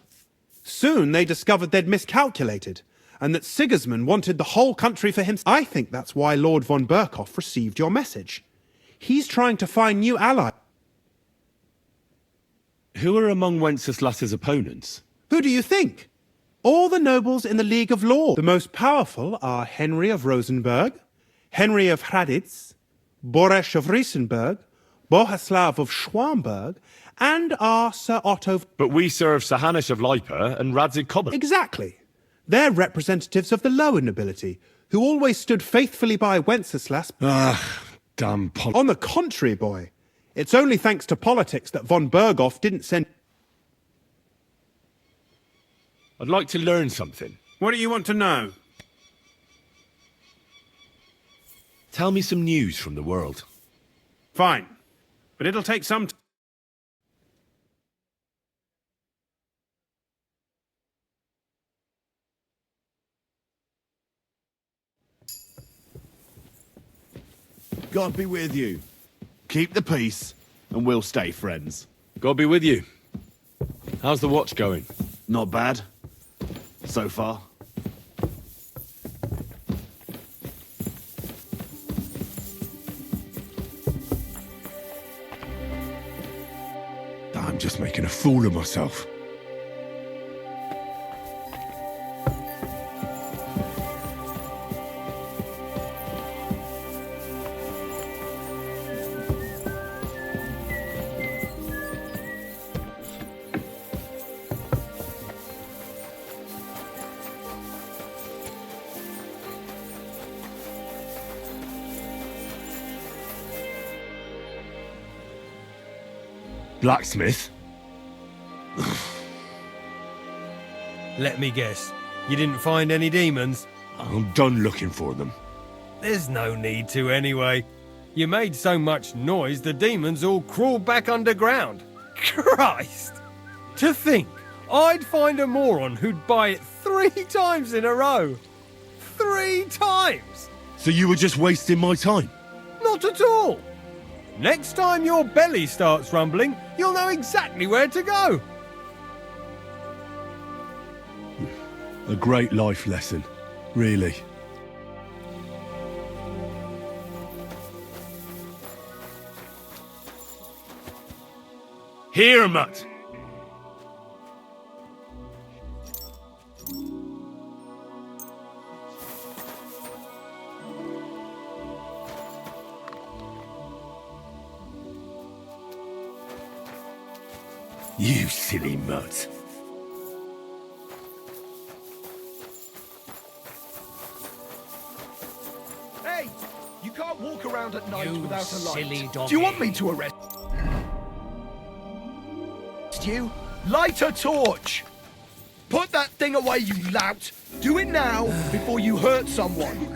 Soon they discovered they'd miscalculated, and that Sigismund wanted the whole country for himself. I think that's why Lord von Berghoff received your message. He's trying to find new allies. Who are among Wenceslas's opponents? Who do you think? All the nobles in the League of Lords. The most powerful are Henry of Rosenberg, Henry of Hraditz, Boresh of Riesenberg, Bohuslav of Schwamberg, and our Sir Otto... But we serve Sir Hannes of Lipa and Radzig Koban. Exactly. They're representatives of the lower nobility, who always stood faithfully by Wenceslas. Damn On the contrary, boy. It's only thanks to politics that von Berghoff didn't send... I'd like to learn something. What do you want to know? Tell me some news from the world. Fine. But it'll take some time. God be with you. Keep the peace, and we'll stay friends. God be with you. How's the watch going? Not bad. So far. I'm just making a fool of myself. Blacksmith? Let me guess. You didn't find any demons? I'm done looking for them. There's no need to anyway. You made so much noise the demons all crawled back underground. Christ! To think, I'd find a moron who'd buy it 3 times in a row. 3 times! So you were just wasting my time? Not at all! Next time your belly starts rumbling, you'll know exactly where to go. A great life lesson, really. Here, Mutt! You silly mutt. Hey! You can't walk around at night without a light. Silly doggy. Do you want me to arrest you? Light a torch! Put that thing away, you lout! Do it now, before you hurt someone!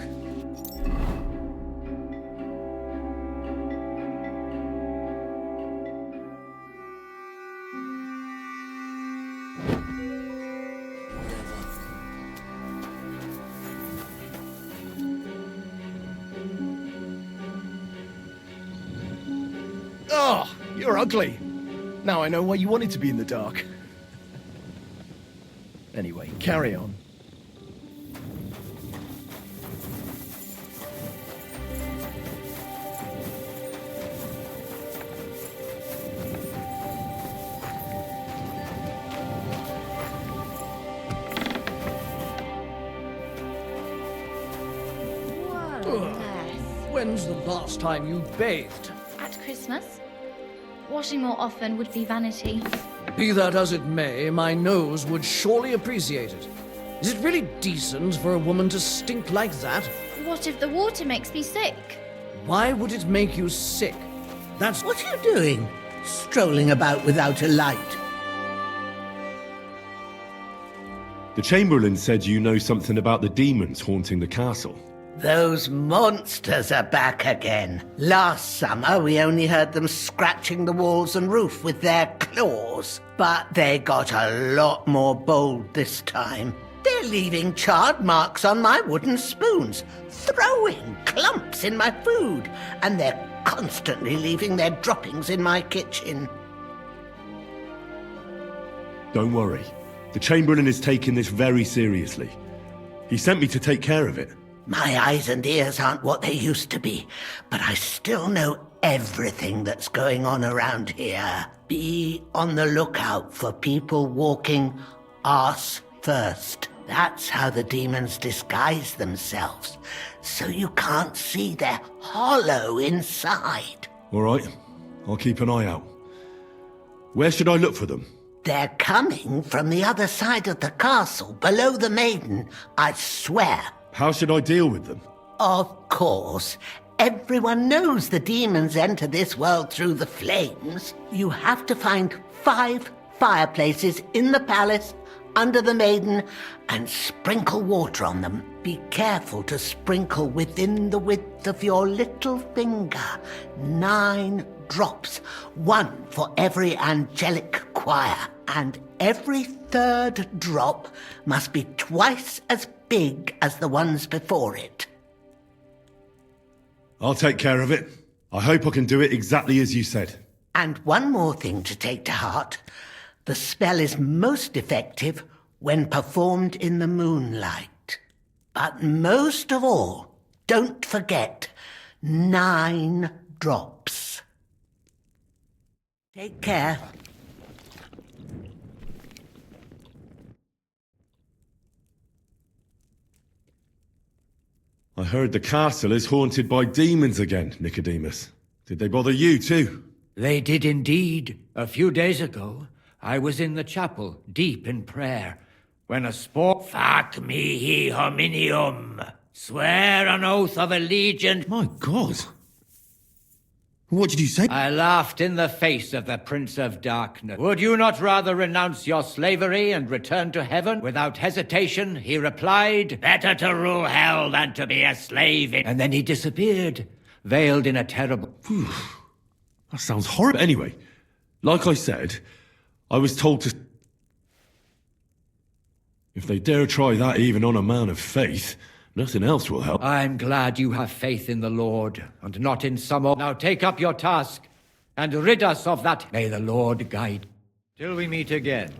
Oh, you're ugly. Now I know why you wanted to be in the dark. Anyway, carry on. When's the last time you bathed? At Christmas? Washing more often would be vanity. Be that as it may, my nose would surely appreciate it. Is it really decent for a woman to stink like that? What if the water makes me sick? Why would it make you sick? That's... What are you doing? Strolling about without a light? The Chamberlain said you know something about the demons haunting the castle. Those monsters are back again. Last summer, we only heard them scratching the walls and roof with their claws. But they got a lot more bold this time. They're leaving charred marks on my wooden spoons, throwing clumps in my food, and they're constantly leaving their droppings in my kitchen. Don't worry. The Chamberlain is taking this very seriously. He sent me to take care of it. My eyes and ears aren't what they used to be, but I still know everything that's going on around here. Be on the lookout for people walking arse first. That's how the demons disguise themselves, so you can't see their hollow inside. All right. I'll keep an eye out. Where should I look for them? They're coming from the other side of the castle, below the maiden, I swear. How should I deal with them? Of course. Everyone knows the demons enter this world through the flames. You have to find 5 fireplaces in the palace, under the maiden, and sprinkle water on them. Be careful to sprinkle within the width of your little finger. 9 drops, 1 for every angelic choir. And every 3rd drop must be twice as big as the ones before it. I'll take care of it. I hope I can do it exactly as you said. And one more thing to take to heart. The spell is most effective when performed in the moonlight. But most of all, don't forget 9 drops. Take care. I heard the castle is haunted by demons again, Nicodemus. Did they bother you too? They did indeed. A few days ago, I was in the chapel, deep in prayer, when a Fuck me, hominium! Swear an oath of allegiance. My God. What did you say? I laughed in the face of the Prince of Darkness. Would you not rather renounce your slavery and return to heaven? Without hesitation, he replied, better to rule hell than to be a slave. And then he disappeared, veiled in a terrible... That sounds horrible. Anyway, like I said, I was told to... If they dare try that even on a man of faith, nothing else will help. I'm glad you have faith in the Lord, and not in some old... Now take up your task, and rid us of that. May the Lord guide. Till we meet again.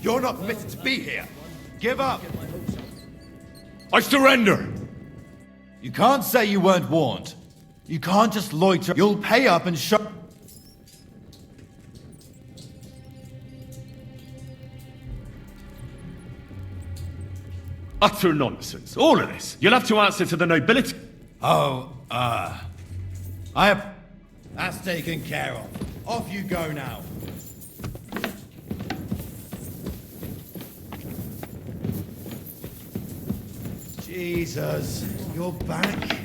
You're not fit to be here. Give up. I surrender. You can't say you weren't warned. You can't just loiter. You'll pay up and show... Utter nonsense. All of this. You'll have to answer to the nobility. That's taken care of. Off you go now. Jesus, you're back.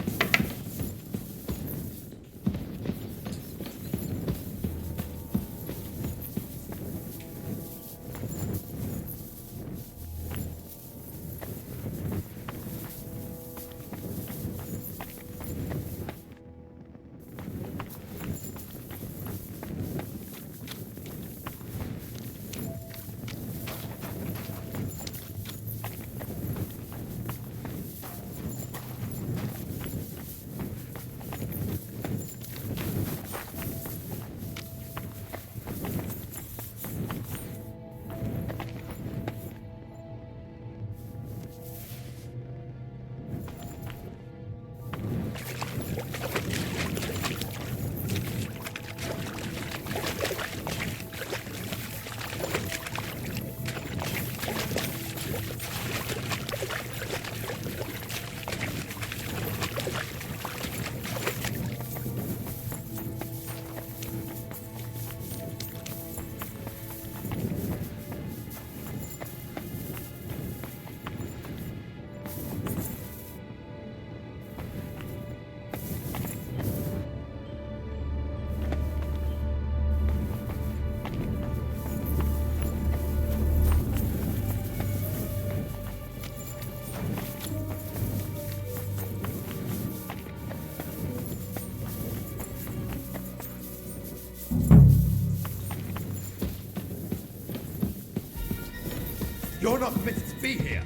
You're not permitted to be here.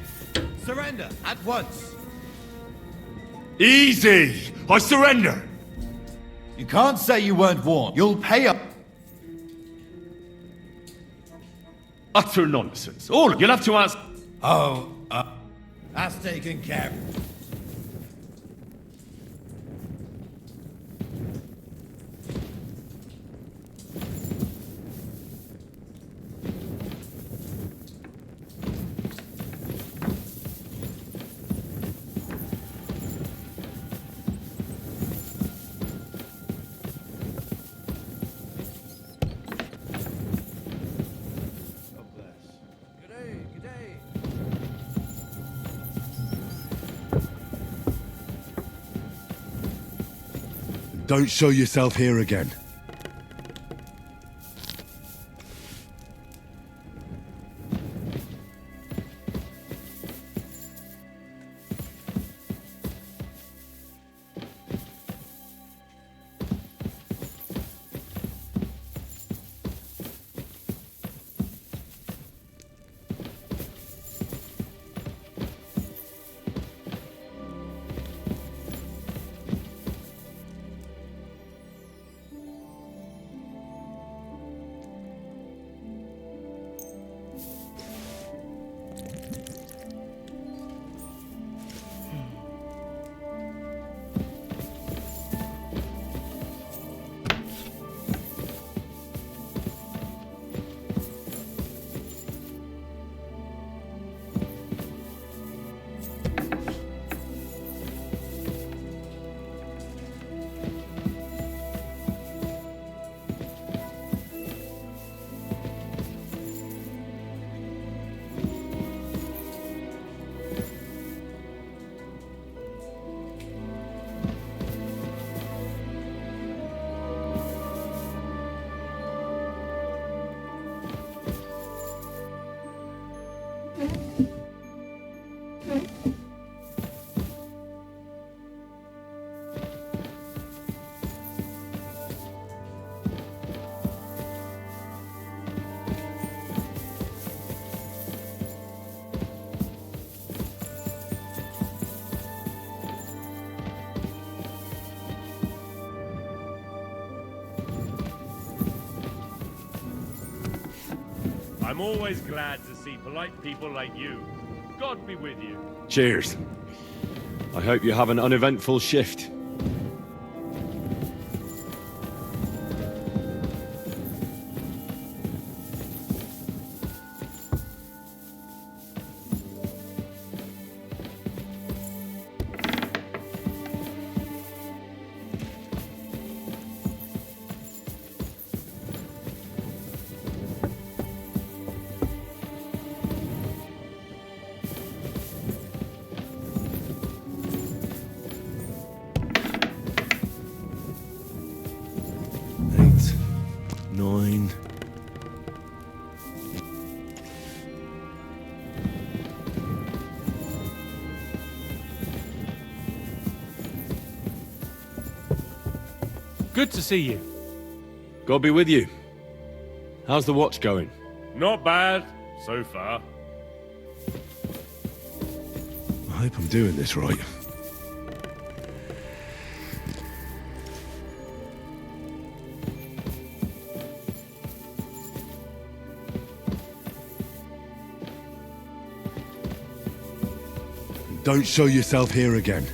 Surrender at once. Easy! I surrender! You can't say you weren't warned. You'll pay up. Utter nonsense. All you'll have to ask. Oh, that's taken care of. Don't show yourself here again. I'm always glad to see polite people like you. God be with you. Cheers. I hope you have an uneventful shift. Good to see you. God be with you. How's the watch going? Not bad, so far. I hope I'm doing this right. Don't show yourself here again.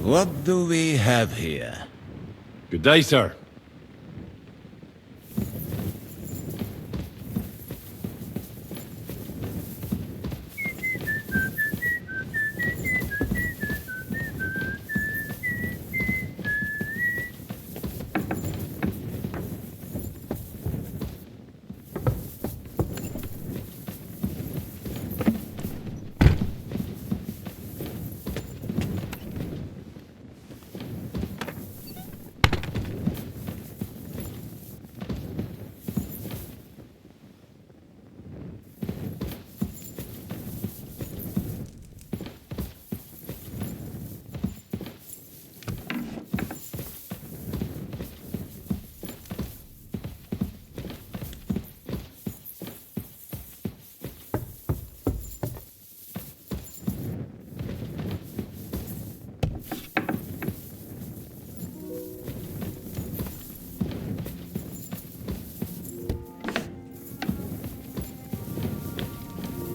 What do we have here? Good day, sir.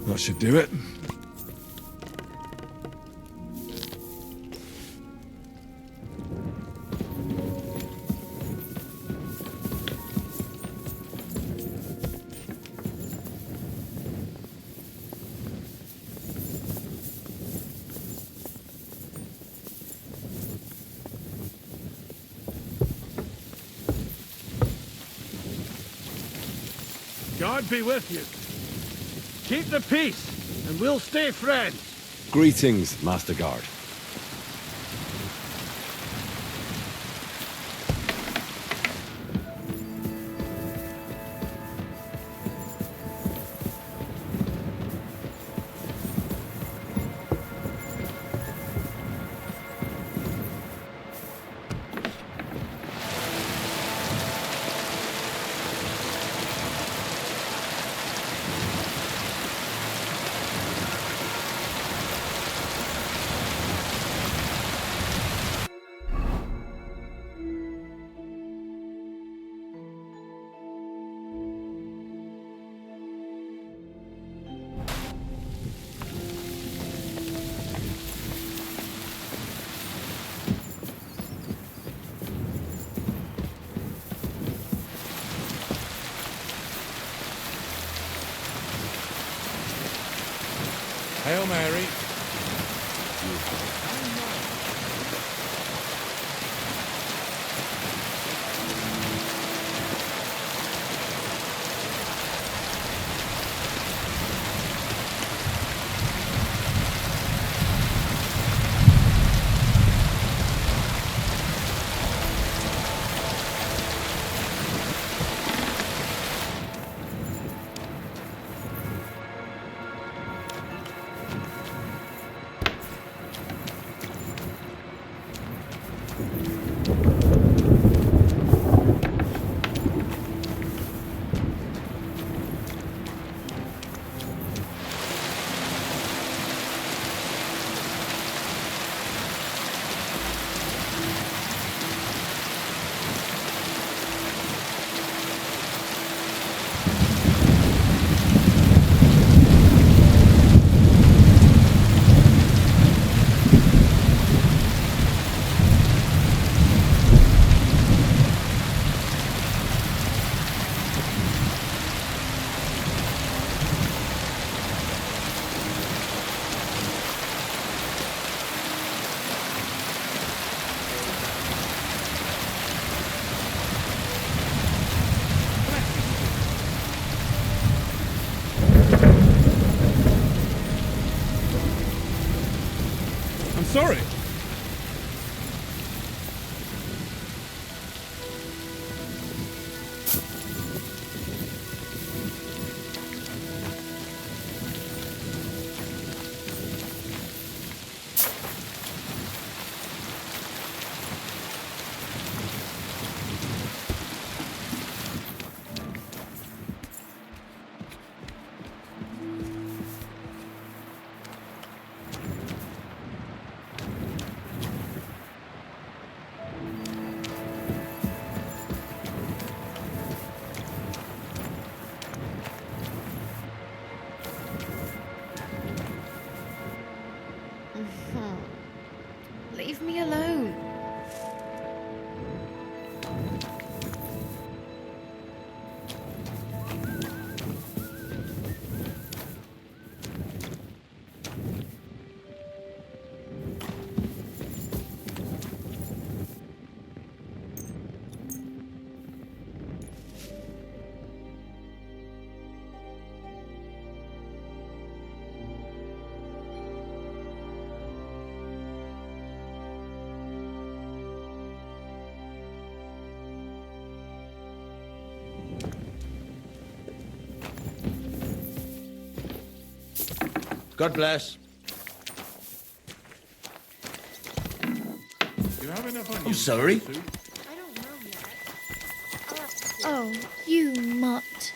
That should do it. God be with you. Keep the peace, and we'll stay friends. Greetings, Master Guard. Hail Mary. Sorry. God bless. You have enough on I'm sorry. Oh, you mutt.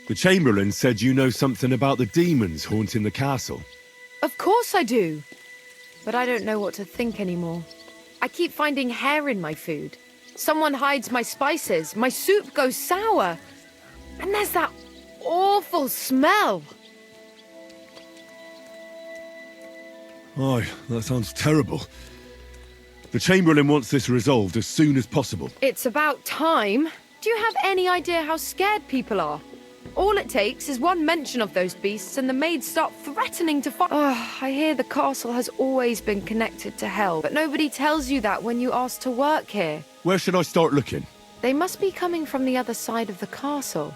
The Chamberlain said you know something about the demons haunting the castle. Of course I do. But I don't know what to think anymore. I keep finding hair in my food. Someone hides my spices. My soup goes sour. And there's that awful smell. Oh, that sounds terrible. The Chamberlain wants this resolved as soon as possible. It's about time. Do you have any idea how scared people are? All it takes is one mention of those beasts and the maids start threatening to fight. I hear the castle has always been connected to hell, but nobody tells you that when you ask to work here. Where should I start looking? They must be coming from the other side of the castle.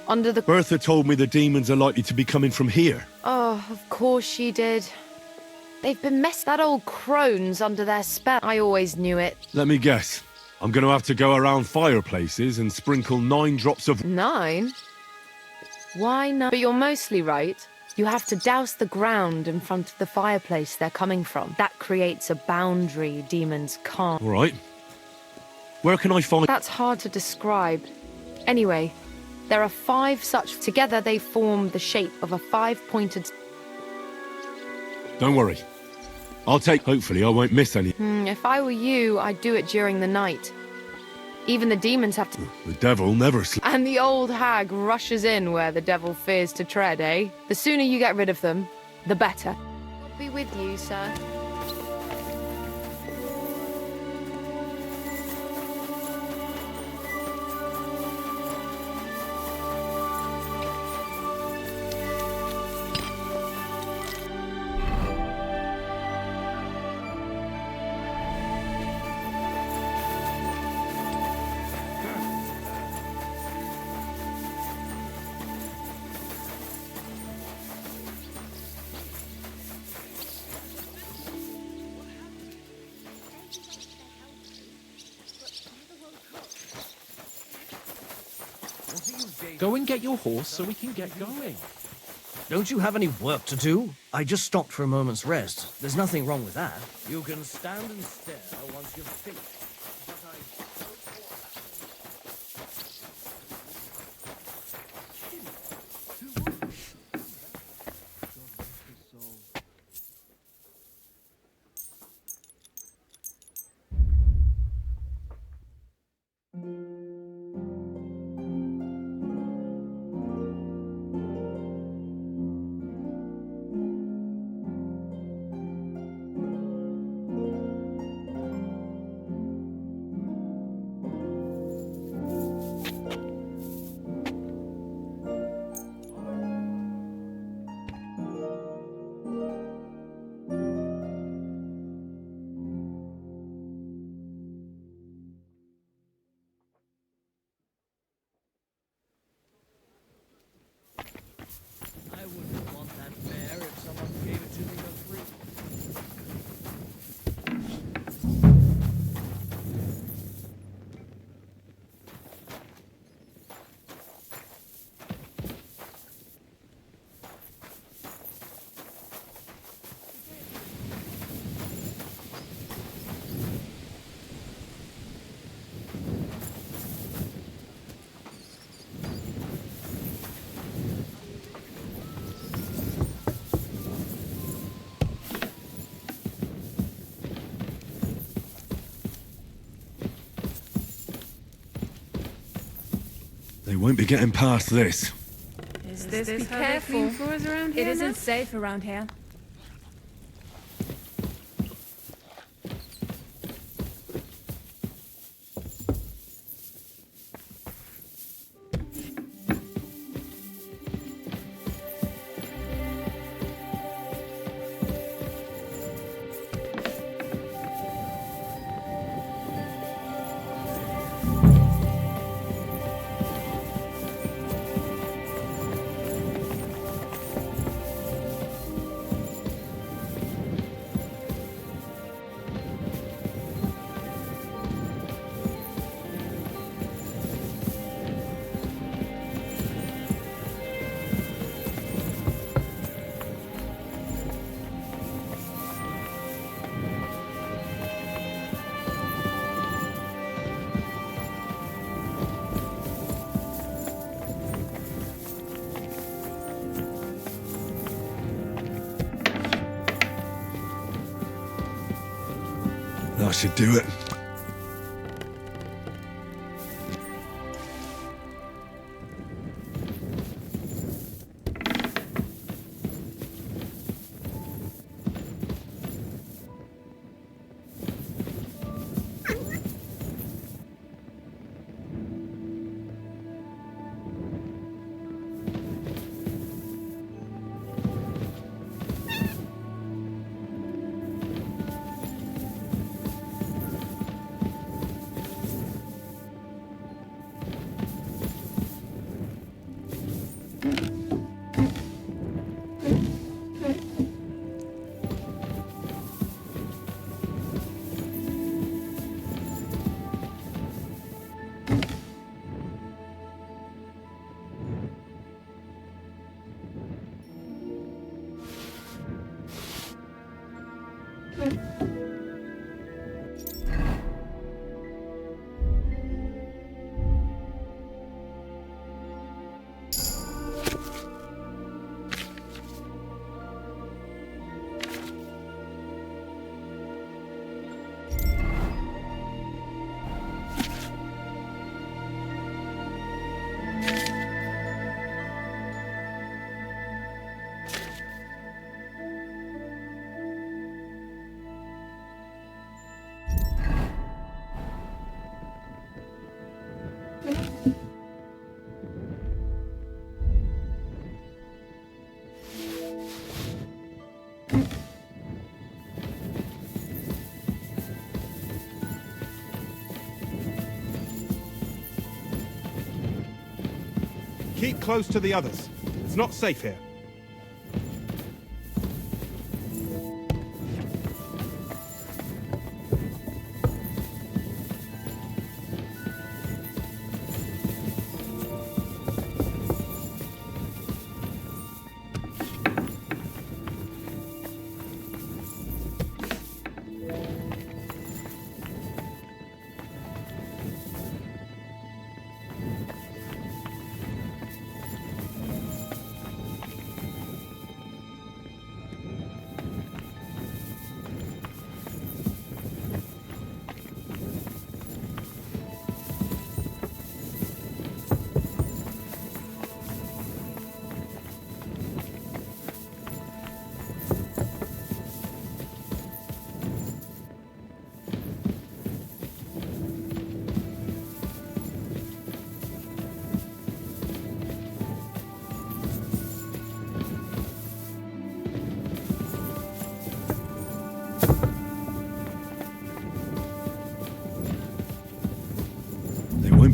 Under the... Bertha told me the demons are likely to be coming from here. Oh, of course she did. They've been that old crone's under their spell. I always knew it. Let me guess. I'm going to have to go around fireplaces and sprinkle 9 drops of... 9? Why not? But you're mostly right. You have to douse the ground in front of the fireplace they're coming from. That creates a boundary demons can't. All right. Where can I find... That's hard to describe. Anyway, there are 5 such. Together they form the shape of a 5-pointed... Don't worry. I'll take... Hopefully I won't miss any. If I were you, I'd do it during the night. Even the demons have to... The devil never sleeps. And the old hag rushes in where the devil fears to tread, eh? The sooner you get rid of them, the better. God be with you, sir. Go and get your horse so we can get going. Don't you have any work to do? I just stopped for a moment's rest. There's nothing wrong with that. You can stand and stare once you've finished. They won't be getting past this. Is this be careful? It isn't safe around here. should do it. Keep close to the others. It's not safe here.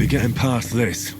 Be getting past this.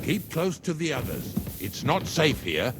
Keep close to the others. It's not safe here.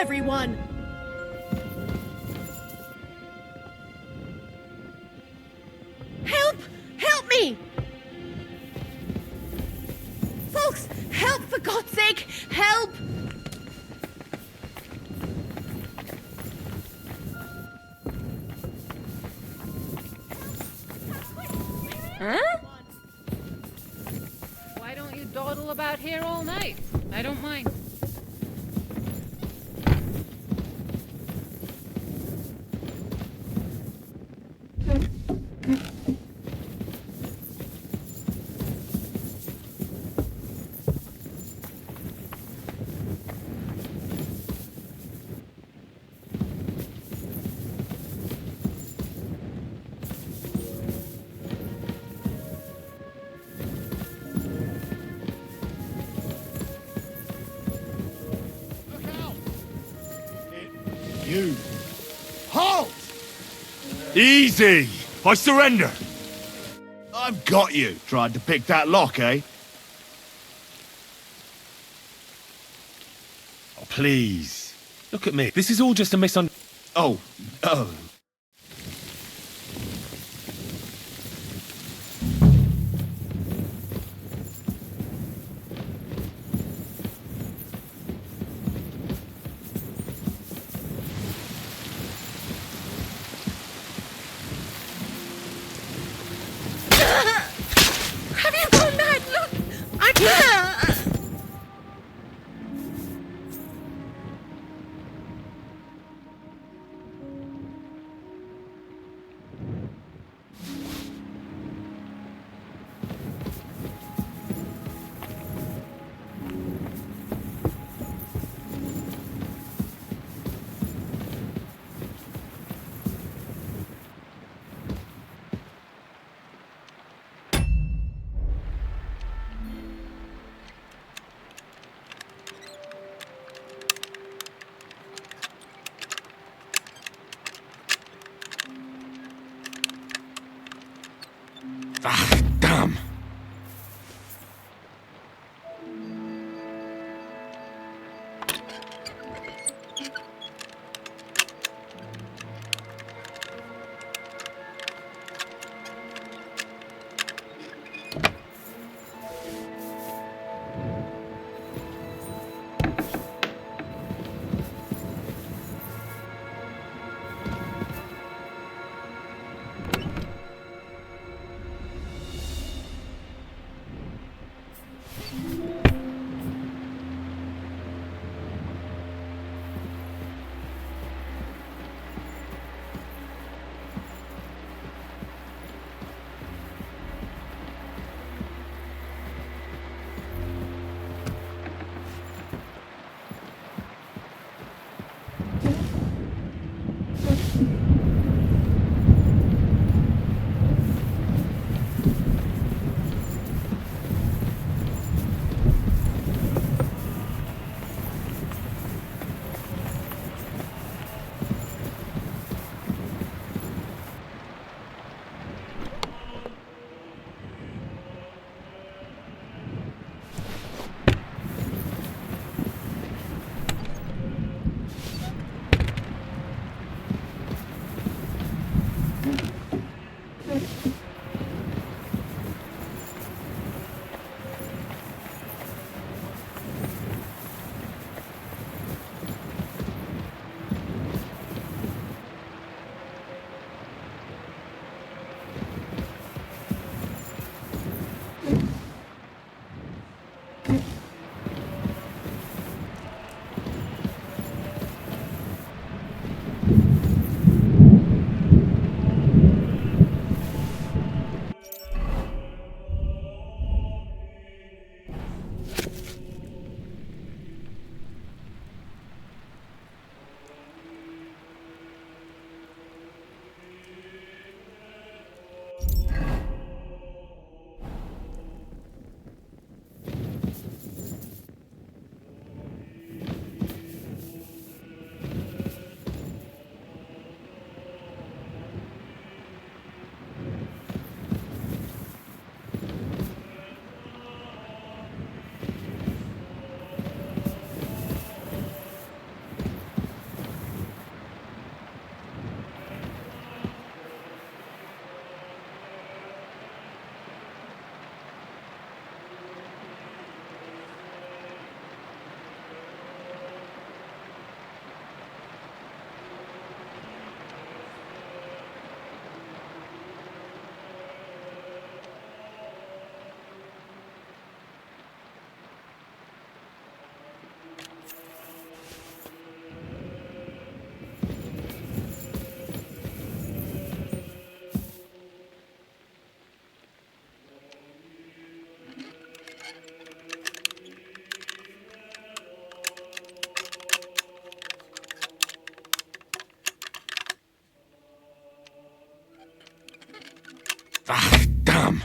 everyone! Help! Help me! Folks, help for God's sake! Help! Huh? Why don't you dawdle about here all night? I don't mind. You. Halt! Easy! I surrender! I've got you. Tried to pick that lock, eh? Oh, please. Look at me. This is all just a misunderstanding. Oh. Oh. Have you gone mad? Look! I... Ah, damn! Ah, damn.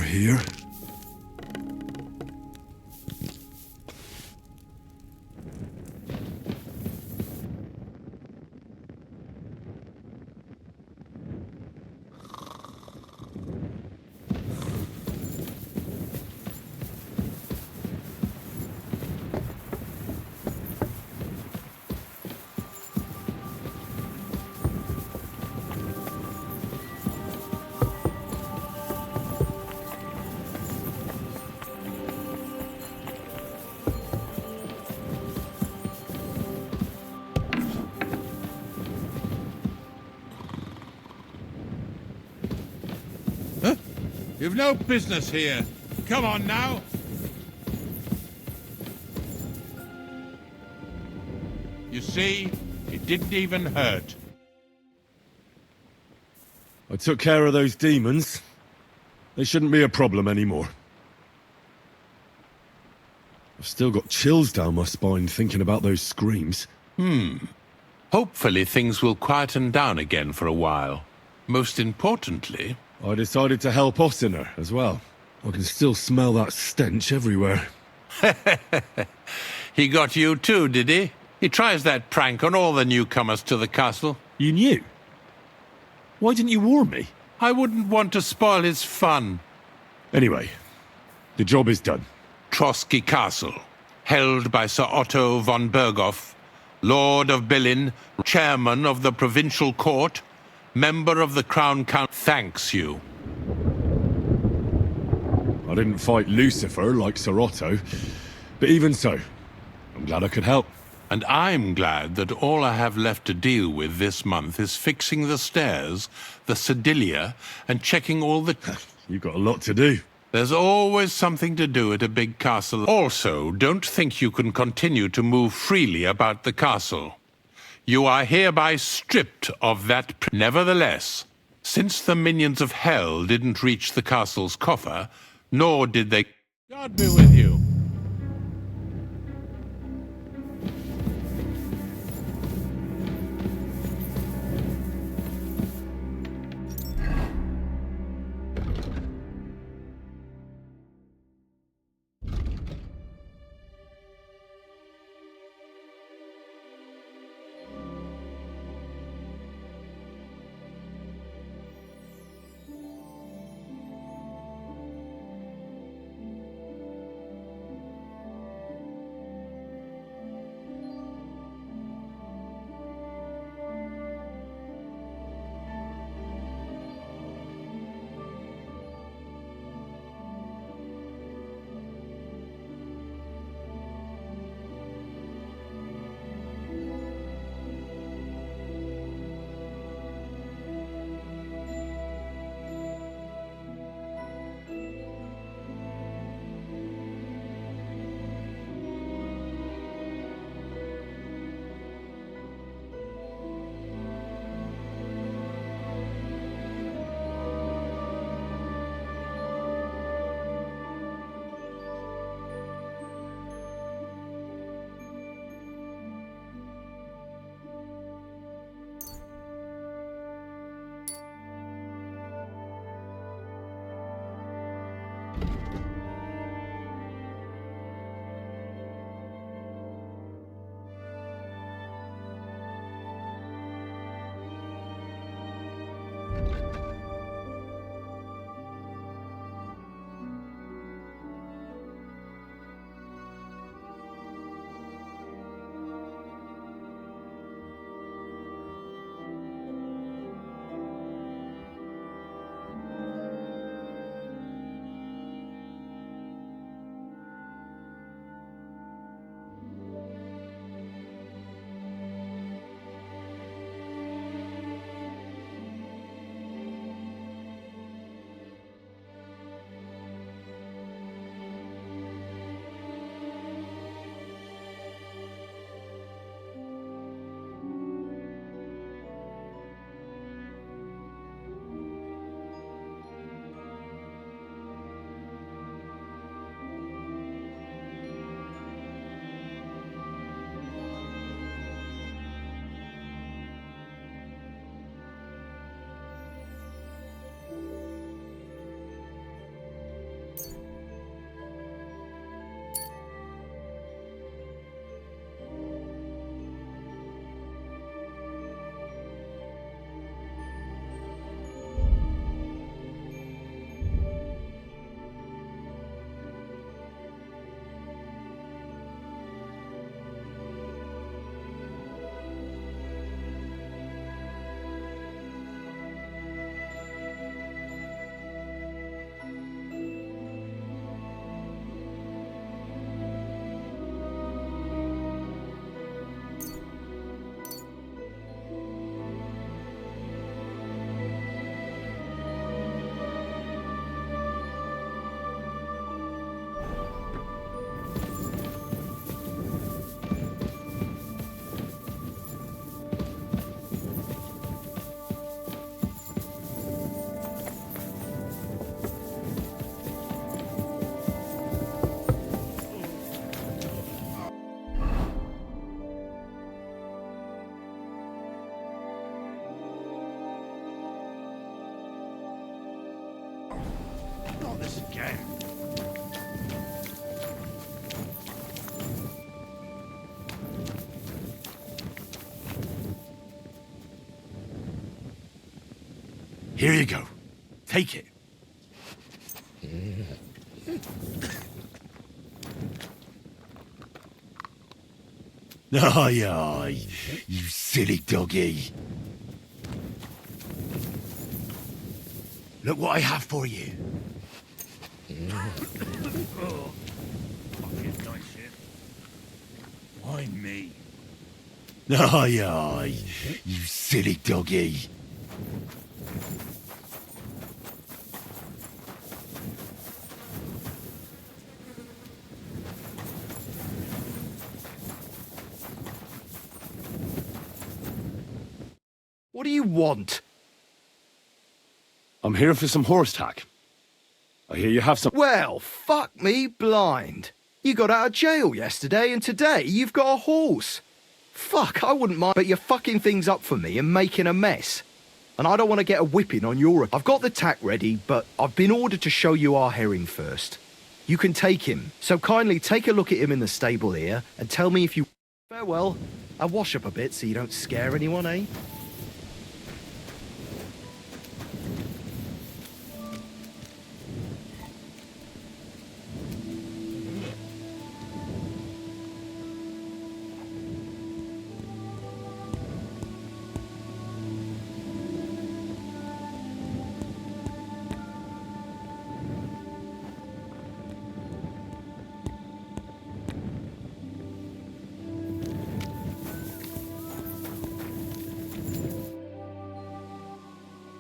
here. You've no business here. Come on now. You see, it didn't even hurt. I took care of those demons. They shouldn't be a problem anymore. I've still got chills down my spine thinking about those screams. Hopefully things will quieten down again for a while. Most importantly, I decided to help Ossiner as well. I can still smell that stench everywhere. he got you too, did he? He tries that prank on all the newcomers to the castle. You knew? Why didn't you warn me? I wouldn't want to spoil his fun. Anyway, the job is done. Troski Castle, held by Sir Otto von Berghoff, Lord of Billin, Chairman of the Provincial Court, Member of the Crown Council, thanks you. I didn't fight Lucifer like Sir Otto, but even so, I'm glad I could help. And I'm glad that all I have left to deal with this month is fixing the stairs, the sedilia, and checking all the... You've got a lot to do. There's always something to do at a big castle. Also, don't think you can continue to move freely about the castle. You are hereby stripped of that... Nevertheless, since the minions of hell didn't reach the castle's coffer, nor did they... God be with you. Not this again. Here you go. Take it. Aye, aye, you silly doggy. Look what I have for you. Oh, fucking nice shit. Why me? Aye, aye, you silly doggy. What do you want? I'm here for some horse tack. I hear you have some. Well, fuck me blind. You got out of jail yesterday, and today you've got a horse. Fuck, I wouldn't mind, but you're fucking things up for me and making a mess. And I don't want to get a whipping on your... I've got the tack ready, but I've been ordered to show you our herring first. You can take him, so kindly take a look at him in the stable here and tell me if you... Farewell. I'll wash up a bit so you don't scare anyone, eh?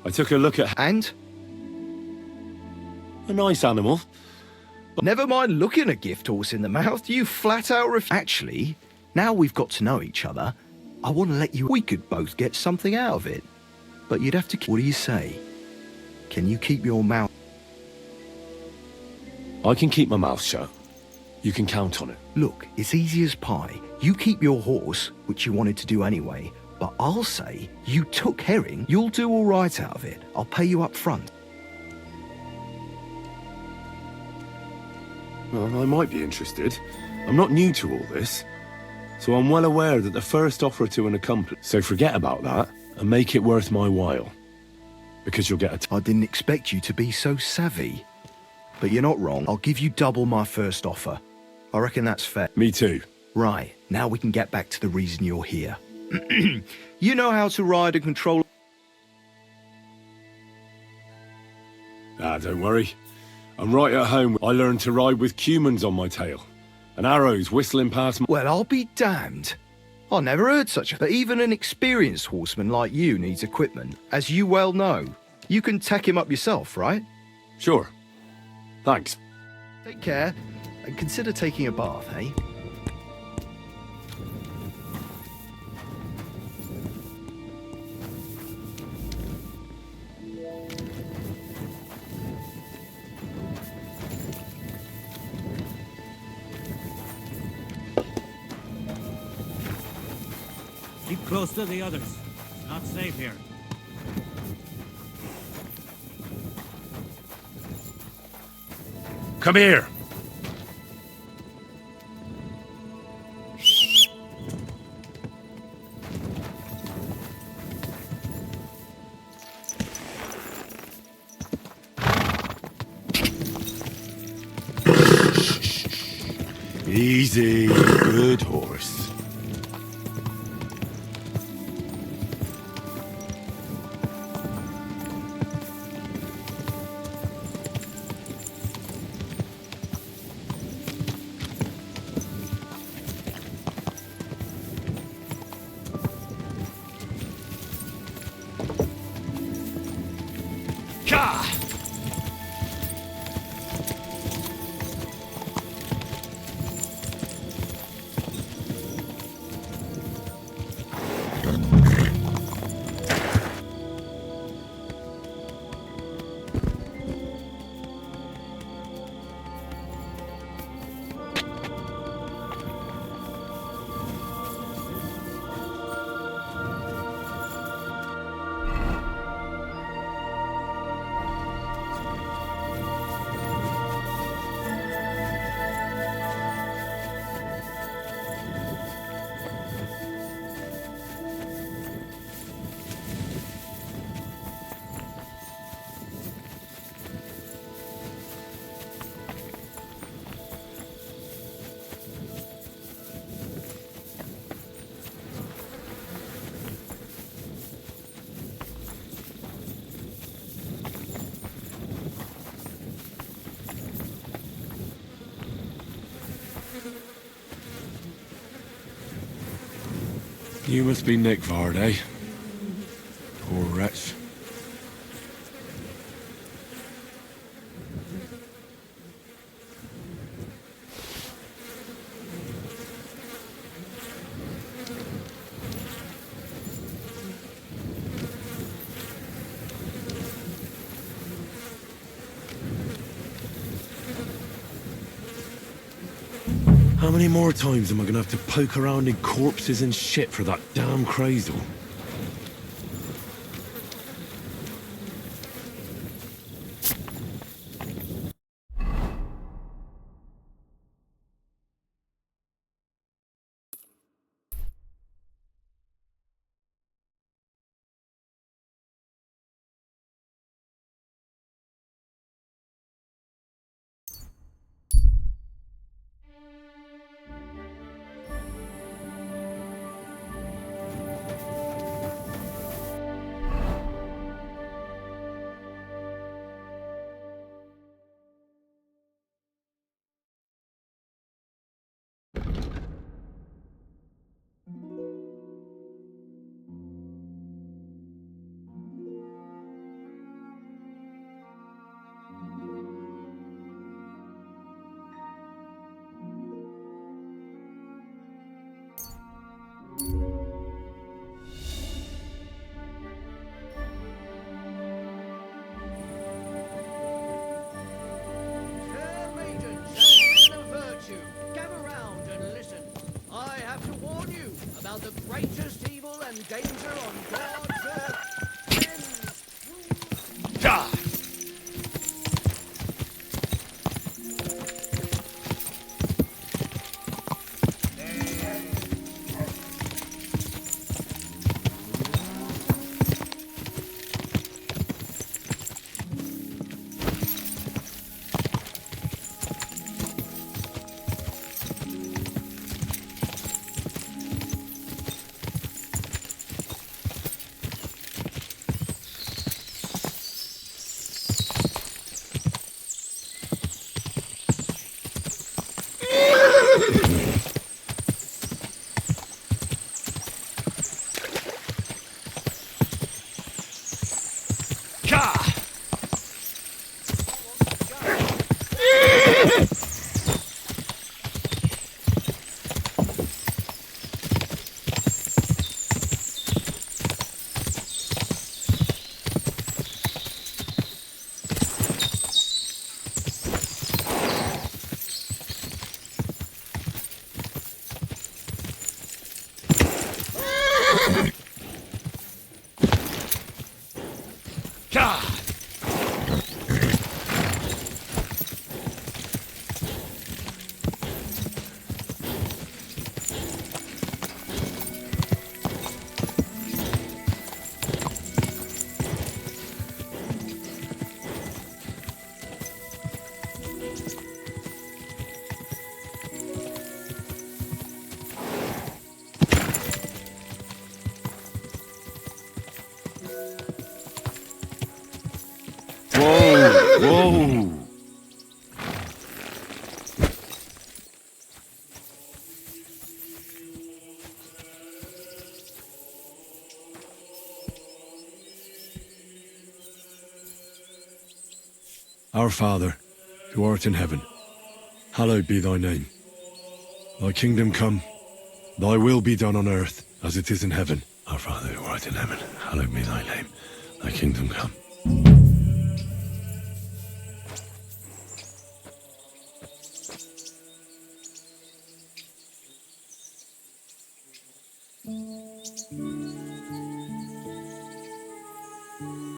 I took a look at... And? A nice animal. Never mind looking a gift horse in the mouth, you flat out Actually, now we've got to know each other, I want to let you... We could both get something out of it. But you'd have to... What do you say? Can you keep your mouth... I can keep my mouth shut. You can count on it. Look, it's easy as pie. You keep your horse, which you wanted to do anyway, but I'll say you took herring, you'll do all right out of it. I'll pay you up front. Well, I might be interested. I'm not new to all this. So I'm well aware that the first offer to an accomplice... So forget about that and make it worth my while. Because you'll get a... I didn't expect you to be so savvy. But you're not wrong. I'll give you double my first offer. I reckon that's fair. Me too. Right, now we can get back to the reason you're here. You know how to ride and control... Ah, don't worry. I'm right at home. I learned to ride with cumans on my tail. And arrows whistling past my... Well, I'll be damned. I never heard such a... But even an experienced horseman like you needs equipment, as you well know. You can tack him up yourself, right? Sure. Thanks. Take care, and consider taking a bath, eh? Keep close to the others. It's not safe here. Come here. Easy, good horse. You must be Nick Vard, eh? Poor wretch. How many more times am I gonna have to poke around in corpses and shit for that damn cradle? About the greatest evil and danger on God's earth. Whoa! Our Father, who art in heaven, hallowed be thy name. Thy kingdom come, thy will be done on earth as it is in heaven. Our Father, who art in heaven, hallowed be thy name. Thy kingdom come.